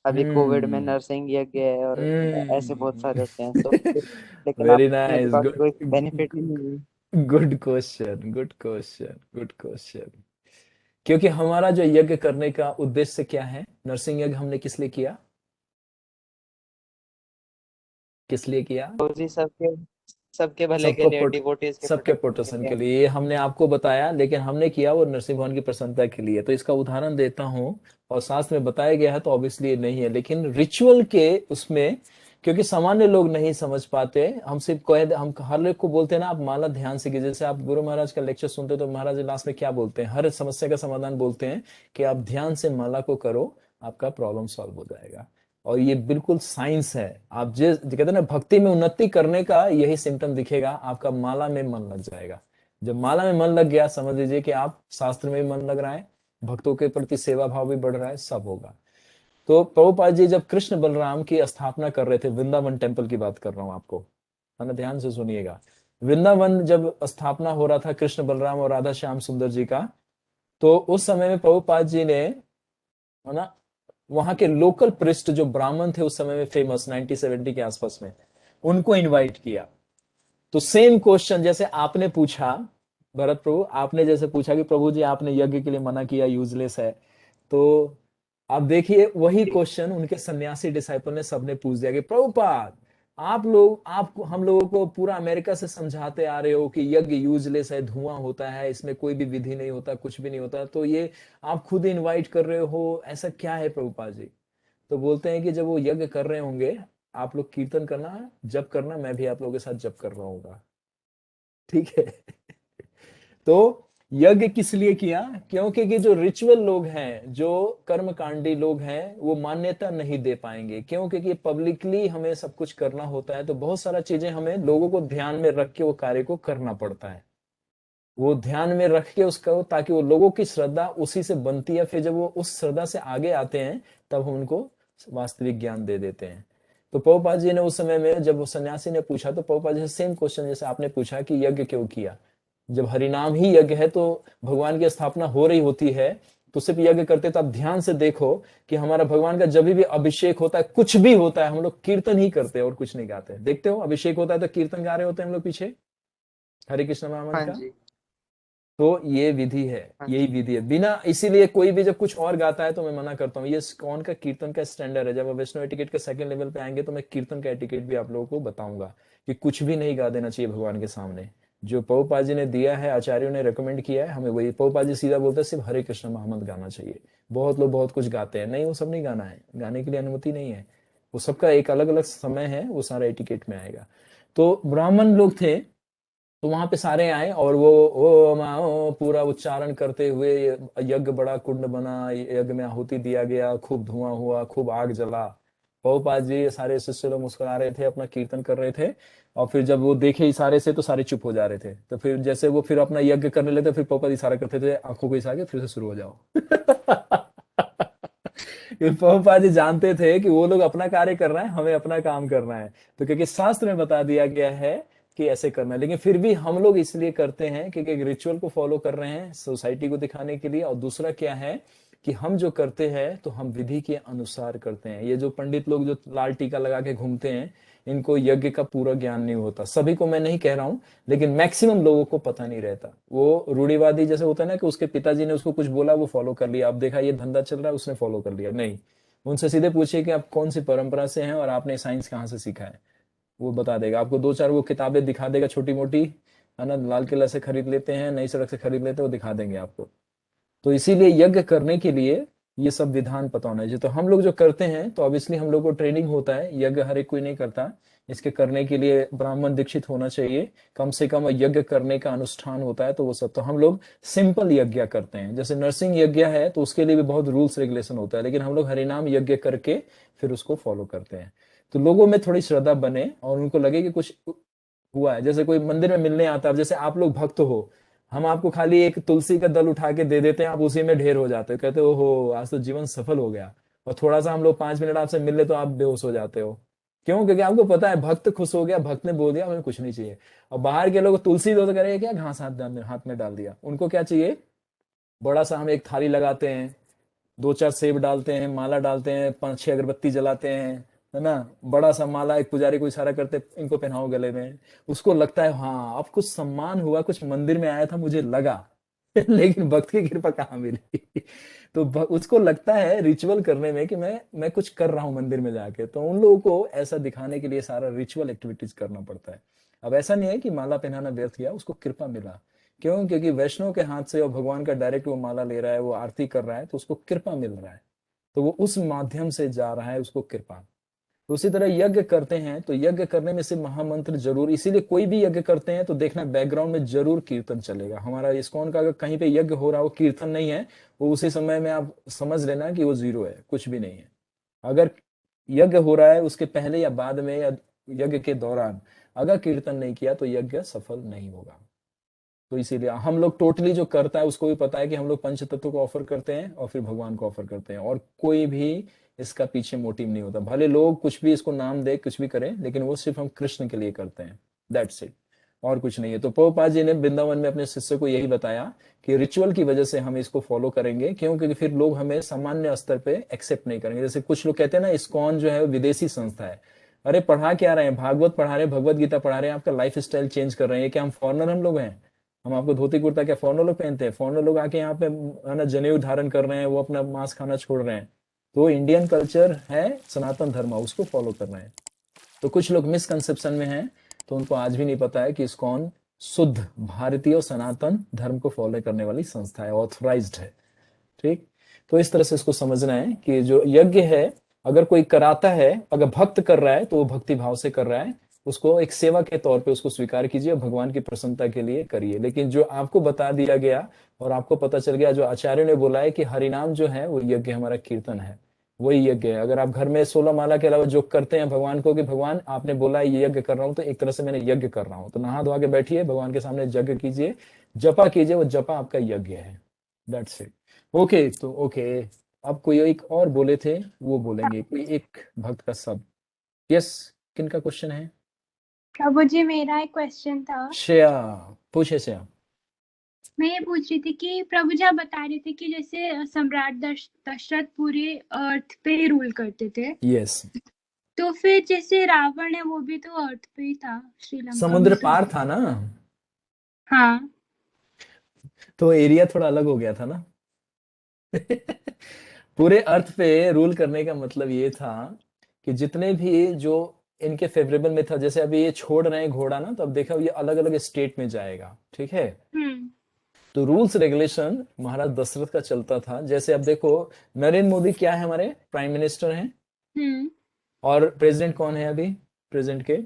अभी कोविड में हम्म नरसिंह यज्ञ है और ऐसे बहुत सारे होते हैं, तो लेकिन वेरी आपने तो नाइस, कहा कि कोई बेनिफिट ही नहीं है। Good question, good question, good question. क्योंकि हमारा जो यज्ञ करने का उद्देश्य क्या है, नरसिंह यज्ञ हमने किस लिए किया, किस लिए किया? प्रभु जी, सबके सबके भले के सबको लिए, डिवोटीज के सबके प्रोटेक्शन के प्रोटेक्शन के लिए। लिए, ये हमने आपको बताया, लेकिन हमने किया वो नरसिंह भगवान की प्रसन्नता के लिए। तो इसका उदाहरण देता हूँ, और शास्त्र में बताया गया है तो ऑब्वियसली ये नहीं है, लेकिन रिचुअल के उसमें, क्योंकि सामान्य लोग नहीं समझ पाते, हम सिर्फ कह, हम हर एक को बोलते हैं ना आप माला ध्यान से कीजिए। जैसे आप गुरु महाराज का लेक्चर सुनते हो तो महाराज लास्ट में क्या बोलते हैं, हर समस्या का समाधान बोलते हैं कि आप ध्यान से माला को करो, आपका प्रॉब्लम सॉल्व हो जाएगा। और ये बिल्कुल साइंस है। आप जिस कहते हैं ना भक्ति में उन्नति करने का यही सिम्टम दिखेगा, आपका माला में मन लग जाएगा। जब माला में मन लग गया, समझ लीजिए कि आप शास्त्र में भी मन लग रहा है, भक्तों के प्रति सेवा भाव भी बढ़ रहा है, सब होगा। तो प्रभुपाद जी जब कृष्ण बलराम की स्थापना कर रहे थे, वृंदावन टेम्पल की बात कर रहा हूं आपको, है ना, ध्यान से सुनिएगा। वृंदावन जब स्थापना हो रहा था कृष्ण बलराम और राधा श्याम सुंदर जी का, तो उस समय में प्रभुपाद जी ने, है ना, वहां के लोकल प्रिस्ट जो ब्राह्मण थे उस समय में फेमस 1970 के आसपास में, उनको इनवाइट किया। तो सेम क्वेश्चन जैसे आपने पूछा भरत प्रभु, आपने जैसे पूछा कि प्रभु जी आपने यज्ञ के लिए मना किया, यूजलेस है, तो आप देखिए वही क्वेश्चन उनके सन्यासी डिसाइपल ने सबने पूछ दिया कि प्रभुपाद आप हम लोगों को पूरा अमेरिका से समझाते आ रहे हो कि यज्ञ यूजलेस है, धुआं होता है, इसमें कोई भी विधि नहीं होता, कुछ भी नहीं होता, तो ये आप खुद इनवाइट कर रहे हो, ऐसा क्या है प्रभुपाद जी? तो बोलते हैं कि जब वो यज्ञ कर रहे होंगे, आप लोग कीर्तन करना, जप करना, मैं भी आप लोगों के साथ जप कर रहा हूँ। ठीक है। तो यज्ञ किस लिए किया? क्योंकि कि जो रिचुअल लोग हैं, जो कर्मकांडी लोग हैं, वो मान्यता नहीं दे पाएंगे। क्योंकि कि पब्लिकली हमें सब कुछ करना होता है, तो बहुत सारा चीजें हमें लोगों को ध्यान में रख के वो कार्य को करना पड़ता है। वो ध्यान में रख के उसका, ताकि वो लोगों की श्रद्धा उसी से बनती है, फिर जब वो उस श्रद्धा से आगे आते हैं तब हम उनको वास्तविक ज्ञान दे देते हैं। तो प्रभुपाद जी ने उस समय में जब वो सन्यासी ने पूछा, तो प्रभुपाद जी से सेम क्वेश्चन जैसे आपने पूछा कि यज्ञ क्यों किया, जब हरिनाम ही यज्ञ है, तो भगवान की स्थापना हो रही होती है, तो सिर्फ यज्ञ करते, तो आप ध्यान से देखो कि हमारा भगवान का जब भी अभिषेक होता है, कुछ भी होता है, हम लोग कीर्तन ही करते हैं और कुछ नहीं गाते। देखते हो अभिषेक होता है तो कीर्तन गा रहे होते हैं हम लोग पीछे, हरे कृष्ण महामंत्र हाँ का। जी, तो ये विधि है, हाँ यही जी। विधि है। बिना, इसीलिए कोई भी जब कुछ और गाता है तो मैं मना करता हूँ। ये कौन का कीर्तन का स्टैंडर्ड है। जब आप वैष्णव एटिकेट के सेकंड लेवल पे आएंगे तो मैं कीर्तन का एटिकेट भी आप लोगों को बताऊंगा कि कुछ भी नहीं गा देना चाहिए भगवान के सामने। जो प्रभुपाद जी ने दिया है, आचार्यों ने रेकमेंड किया है, हमें वही। प्रभुपाद जी सीधा बोलते हैं सिर्फ हरे कृष्ण महामंत्र गाना चाहिए। बहुत लोग बहुत कुछ गाते हैं, नहीं, वो सब नहीं गाना है, गाने के लिए अनुमति नहीं है। वो सबका एक अलग अलग समय है, वो सारा एटिकेट में आएगा। तो ब्राह्मण लोग थे, तो वहां पे सारे आए और वो ओ माओ पूरा उच्चारण करते हुए, यज्ञ बड़ा कुंड बना, यज्ञ में आहुति दिया गया, खूब धुआं हुआ, खूब आग जला। प्रभुपाद जी सारे शिष्य लोग मुस्कुरा रहे थे, अपना कीर्तन कर रहे थे। और फिर जब वो देखे इशारे से तो सारे चुप हो जा रहे थे। तो फिर जैसे वो फिर अपना यज्ञ करने लगे, फिर प्रभुपाद इशारा करते थे आंखों को, इशारा के फिर से शुरू हो जाओ। प्रभुपाद जी जानते थे कि वो लोग अपना कार्य कर रहे हैं, हमें अपना काम करना है। तो क्योंकि शास्त्र में बता दिया गया है कि ऐसे करना है, लेकिन फिर भी हम लोग इसलिए करते हैं क्योंकि एक रिचुअल को फॉलो कर रहे हैं, सोसाइटी को दिखाने के लिए। और दूसरा क्या है कि हम जो करते हैं तो हम विधि के अनुसार करते हैं। ये जो पंडित लोग जो लाल टीका लगा के घूमते हैं, इनको यज्ञ का पूरा ज्ञान नहीं होता। सभी को मैं नहीं कह रहा हूं, लेकिन मैक्सिमम लोगों को पता नहीं रहता। वो रूढ़िवादी जैसे होता है ना, कि उसके पिताजी ने उसको कुछ बोला, वो फॉलो कर लिया। अब देखा ये धंधा चल रहा है, उसने फॉलो कर लिया। नहीं, उनसे सीधे पूछिए कि आप कौन सी परंपरा से हैं और आपने साइंस कहाँ से सीखा है, वो बता देगा आपको। दो चार वो किताबें दिखा देगा छोटी मोटी, है ना, लाल किला से खरीद लेते हैं, नई सड़क से खरीद लेते हैं, वो दिखा देंगे आपको। तो इसीलिए यज्ञ करने के लिए ये सब विधान पता होना चाहिए। तो हम लोग जो करते हैं तो ऑब्वियसली हम लोग को ट्रेनिंग होता है। यज्ञ हर एक कोई नहीं करता, इसके करने के लिए ब्राह्मण दीक्षित होना चाहिए, कम से कम यज्ञ करने का अनुष्ठान होता है। तो वो सब, तो हम लोग सिंपल यज्ञ करते हैं। जैसे नरसिंह यज्ञ है तो उसके लिए भी बहुत रूल्स रेगुलेशन होता है, लेकिन हम लोग हरिनाम यज्ञ करके फिर उसको फॉलो करते हैं। तो लोगों में थोड़ी श्रद्धा बने और उनको लगे कि कुछ हुआ है। जैसे कोई मंदिर में मिलने आता है, जैसे आप लोग भक्त हो, हम आपको खाली एक तुलसी का दल उठा के दे देते हैं, आप उसी में ढेर हो जाते हो, कहते हो हो आज तो जीवन सफल हो गया। और थोड़ा सा हम लोग 5 मिनट आपसे मिल ले तो आप बेहोश हो जाते हो। क्यों? क्योंकि आपको पता है भक्त खुश हो गया, भक्त ने बोल दिया हमें कुछ नहीं चाहिए। और बाहर के लोग तुलसी दो तो करेंगे क्या, घास हाथ में डाल दिया। उनको क्या चाहिए? बड़ा सा हम एक थाली लगाते हैं, दो चार सेब डालते हैं, माला डालते हैं, 5-6 अगरबत्ती जलाते हैं, है ना, बड़ा सा माला, एक पुजारी को इशारा करते इनको पहनाओ गले में। उसको लगता है हाँ अब कुछ सम्मान हुआ, कुछ मंदिर में आया था मुझे लगा। लेकिन भक्त की कृपा कहाँ मिली? तो उसको लगता है रिचुअल करने में कि मैं कुछ कर रहा हूं मंदिर में जाके। तो उन लोगों को ऐसा दिखाने के लिए सारा रिचुअल एक्टिविटीज करना पड़ता है। अब ऐसा नहीं है कि माला पहनाना व्यर्थ गया, उसको कृपा मिला। क्यों? क्योंकि वैष्णव के हाथ से और भगवान का डायरेक्ट वो माला ले रहा है, वो आरती कर रहा है, तो उसको कृपा मिल रहा है, तो वो उस माध्यम से जा रहा है, उसको कृपा। तो उसी तरह यज्ञ करते हैं तो यज्ञ करने में से महामंत्र जरूर, इसीलिए कोई भी यज्ञ करते हैं तो देखना बैकग्राउंड में जरूर कीर्तन चलेगा। हमारा इस्कॉन का अगर कहीं पे यज्ञ हो रहा हो कीर्तन नहीं है, वो उसी समय में आप समझ लेना कि वो जीरो है, कुछ भी नहीं है। अगर यज्ञ हो रहा है उसके पहले या बाद में या यज्ञ के दौरान अगर कीर्तन नहीं किया तो यज्ञ सफल नहीं होगा। तो इसीलिए हम लोग टोटली जो करता है उसको भी पता है कि हम लोग पंच तत्व को ऑफर करते हैं और फिर भगवान को ऑफर करते हैं, और कोई भी इसका पीछे मोटिव नहीं होता। भले लोग कुछ भी इसको नाम दे, कुछ भी करें, लेकिन वो सिर्फ हम कृष्ण के लिए करते हैं, दैट्स इट, और कुछ नहीं है। तो प्रभुपाद जी ने वृंदावन में अपने शिष्य को यही बताया कि रिचुअल की वजह से हम इसको फॉलो करेंगे, क्योंकि फिर लोग हमें सामान्य स्तर पे एक्सेप्ट नहीं करेंगे। जैसे कुछ लोग कहते हैं ना इस्कॉन जो है विदेशी संस्था है। अरे पढ़ा क्या रहे हैं? भागवत पढ़ा रहे हैं, भगवत गीता पढ़ा रहे हैं, आपका लाइफ स्टाइल चेंज कर रहे हैं। क्या हम फॉरनर हम लोग हैं? हम आपको धोती कुर्ता क्या फॉरनर लोग पहनते हैं? फॉरनर लोग आके यहाँ पे है ना जनेऊ धारण कर रहे हैं, वो अपना मांस खाना छोड़ रहे हैं। तो इंडियन कल्चर है सनातन धर्म, उसको फॉलो कर रहे हैं। तो कुछ लोग मिसकंसेप्शन में हैं, तो उनको आज भी नहीं पता है कि इस्कॉन शुद्ध भारतीय और सनातन धर्म को फॉलो करने वाली संस्था है, ऑथराइज्ड है। ठीक, तो इस तरह से इसको समझना है कि जो यज्ञ है अगर कोई कराता है, अगर भक्त कर रहा है तो वो भक्ति भाव से कर रहा है, उसको एक सेवा के तौर पे उसको स्वीकार कीजिए और भगवान की प्रसन्नता के लिए करिए। लेकिन जो आपको बता दिया गया और आपको पता चल गया, जो आचार्य ने बोला है कि हरिनाम जो है वो यज्ञ हमारा कीर्तन है, वही यज्ञ है। अगर आप घर में 16 माला के अलावा जो करते हैं भगवान को कि भगवान आपने बोला ये यज्ञ कर रहा हूं, तो एक तरह से मैंने यज्ञ कर रहा हूं, तो नहा धोआ के बैठिए भगवान के सामने, यज्ञ कीजिए, जपा कीजिए, वो जपा आपका यज्ञ है। That's it. ओके, तो ओके, अब कोई एक और बोले थे वो बोलेंगे, कोई एक भक्त का शब्द। यस, किनका क्वेश्चन है? प्रभु जी मेरा एक क्वेश्चन था। श्रेया, पूछे श्रेया। मैं ये पूछ रही थी कि प्रभु जी आप बता रहे थे कि जैसे सम्राट दशरथ पूरे अर्थ पे ही रूल करते थे, यस, तो फिर जैसे रावण है वो भी तो अर्थ पे ही था, श्रीलंका समुद्र में तो। पार था ना, हाँ, तो एरिया थोड़ा अलग हो गया था ना। पूरे अर्थ पे रूल करने का मतलब ये था कि जितने भी जो इनके फेवरेबल में था, जैसे अभी ये छोड़ रहे हैं घोड़ा ना, तो अब देखा ये अलग अलग स्टेट में जाएगा, ठीक है। हम्म, तो रूल्स रेगुलेशन महाराज दशरथ का चलता था। जैसे अब देखो नरेंद्र मोदी क्या है, हमारे प्राइम मिनिस्टर हैं, हम्म, और प्रेसिडेंट कौन है अभी प्रेजेंट के,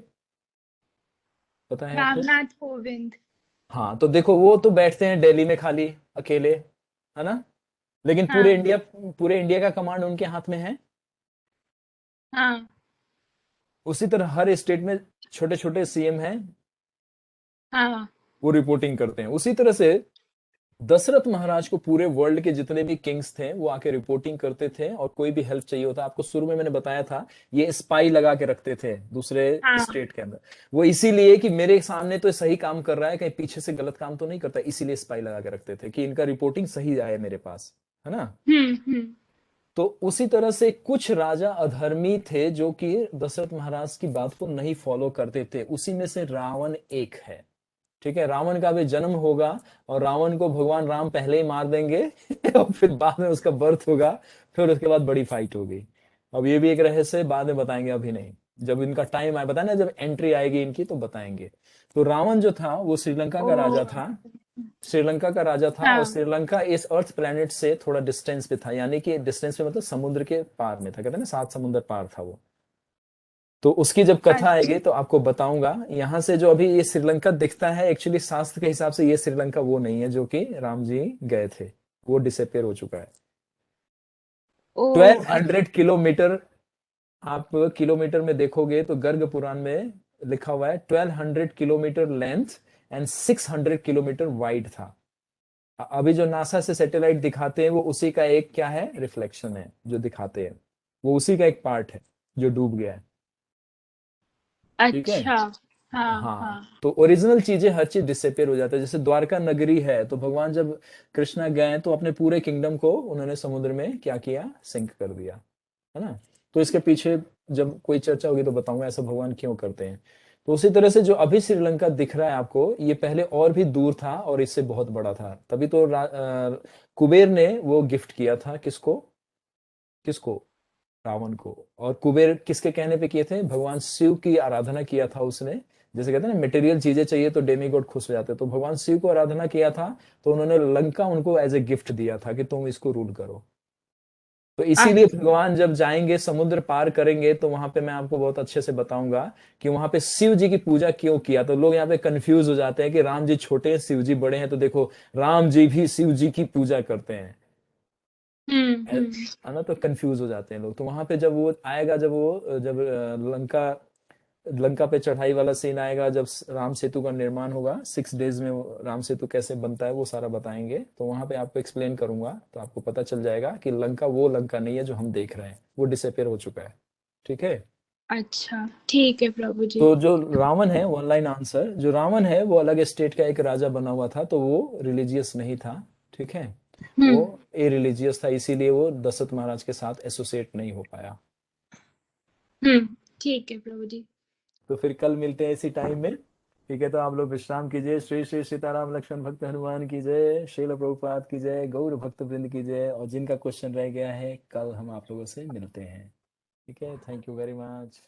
पता है आपको? रामनाथ कोविंद। हाँ, तो देखो वो तो बैठते हैं दिल्ली में खाली अकेले, है ना, लेकिन हाँ, पूरे इंडिया का कमांड उनके हाथ में है। हाँ, उसी तरह हर स्टेट में छोटे छोटे सीएम हैं, हाँ, वो रिपोर्टिंग करते हैं। उसी तरह से दशरथ महाराज को पूरे वर्ल्ड के जितने भी किंग्स थे वो आके रिपोर्टिंग करते थे, और कोई भी हेल्प चाहिए होता, आपको शुरू में मैंने बताया था, ये स्पाई लगा के रखते थे दूसरे हाँ, स्टेट के अंदर। वो इसीलिए कि मेरे सामने तो सही काम कर रहा है, कहीं पीछे से गलत काम तो नहीं करता, इसीलिए स्पाई लगा के रखते थे कि इनका रिपोर्टिंग सही आए मेरे पास, है ना। हम्म, तो उसी तरह से कुछ राजा अधर्मी थे जो कि दशरथ महाराज की बात को नहीं फॉलो करते थे, उसी में से रावण एक है। ठीक है, रावण का भी जन्म होगा और रावण को भगवान राम पहले ही मार देंगे और फिर बाद में उसका बर्थ होगा, फिर उसके बाद बड़ी फाइट होगी। अब ये भी एक रहस्य बाद में बताएंगे, अभी नहीं, जब इनका टाइम आए बताना, जब एंट्री आएगी इनकी तो बताएंगे। तो रावण जो था वो श्रीलंका का राजा था, श्रीलंका का राजा था, और हाँ, श्रीलंका इस अर्थ प्लेनेट से थोड़ा डिस्टेंस पे था, यानी कि डिस्टेंस पे मतलब समुद्र के पार में था, कहते हैं ना 7 समुद्र पार था वो। तो उसकी जब कथा आएगी तो आपको बताऊंगा। यहाँ से जो अभी ये श्रीलंका दिखता है, एक्चुअली शास्त्र के हिसाब से ये श्रीलंका वो नहीं है जो कि राम जी गए थे, वो डिसअपियर हो चुका है। ओ, 1200 किलोमीटर, आप किलोमीटर में देखोगे तो गर्ग पुराण में लिखा हुआ है 1200 kilometre length and 600 kilometre wide था। अभी जो नासा से सैटेलाइट दिखाते हैं वो उसी का एक क्या है, रिफ्लेक्शन है जो दिखाते हैं, वो उसी का एक पार्ट है जो डूब गया है। ठीक है, अच्छा, हाँ, हाँ, हाँ, तो ओरिजिनल चीजें हर चीज डिसअपियर हो जाता है। जैसे द्वारका नगरी है, तो भगवान जब कृष्णा गए तो अपने पूरे किंगडम को उन्होंने समुद्र में क्या किया, सिंक कर दिया, है ना। तो इसके पीछे जब कोई चर्चा होगी तो बताऊंगा ऐसा भगवान क्यों करते हैं। तो उसी तरह से जो अभी श्रीलंका दिख रहा है आपको, ये पहले और भी दूर था और इससे बहुत बड़ा था। तभी तो कुबेर ने वो गिफ्ट किया था, किसको किसको, रावण को। और कुबेर किसके कहने पे किए थे, भगवान शिव की आराधना किया था उसने, जैसे कहते हैं ना मटेरियल चीजें चाहिए तो डेमीगॉड खुश हो जाते हैं, तो भगवान शिव को आराधना किया था तो उन्होंने लंका उनको एज ए गिफ्ट दिया था कि तुम इसको रूल करो। तो इसीलिए भगवान जब जाएंगे समुद्र पार करेंगे तो वहां पे मैं आपको बहुत अच्छे से बताऊंगा कि वहां पे शिव जी की पूजा क्यों किया। तो लोग यहाँ पे कंफ्यूज हो जाते हैं कि राम जी छोटे हैं शिव जी बड़े हैं, तो देखो राम जी भी शिव जी की पूजा करते हैं, है ना। तो कंफ्यूज हो जाते हैं लोग। तो वहां पे जब वो आएगा, जब लंका लंका पे चढ़ाई वाला सीन आएगा, जब राम सेतु का निर्माण होगा 6 डेज में, राम सेतु कैसे बनता है वो सारा बताएंगे। तो वहां पे आपको एक्सप्लेन करूंगा तो आपको पता चल जाएगा कि लंका वो लंका नहीं है जो हम देख रहे हैं, वो डिसअपेयर हो चुका है। ठीक है। अच्छा ठीक है प्रभु जी। तो जो रावण है, वन लाइन आंसर, जो रावण है वो अलग स्टेट का एक राजा बना हुआ था, तो वो रिलीजियस नहीं था। ठीक है, वो ए रिलीजियस था, इसीलिए वो दशरथ महाराज के साथ एसोसिएट नहीं हो पाया। ठीक है प्रभु जी। तो फिर कल मिलते हैं इसी टाइम में। ठीक है, तो आप लोग विश्राम कीजिए। श्री श्री सीताराम लक्ष्मण भक्त हनुमान की जय, श्रील प्रभुपाद की जय, गौर भक्त वृंद की जय। और जिनका क्वेश्चन रह गया है कल हम आप लोगों से मिलते हैं। ठीक है, थैंक यू वेरी मच।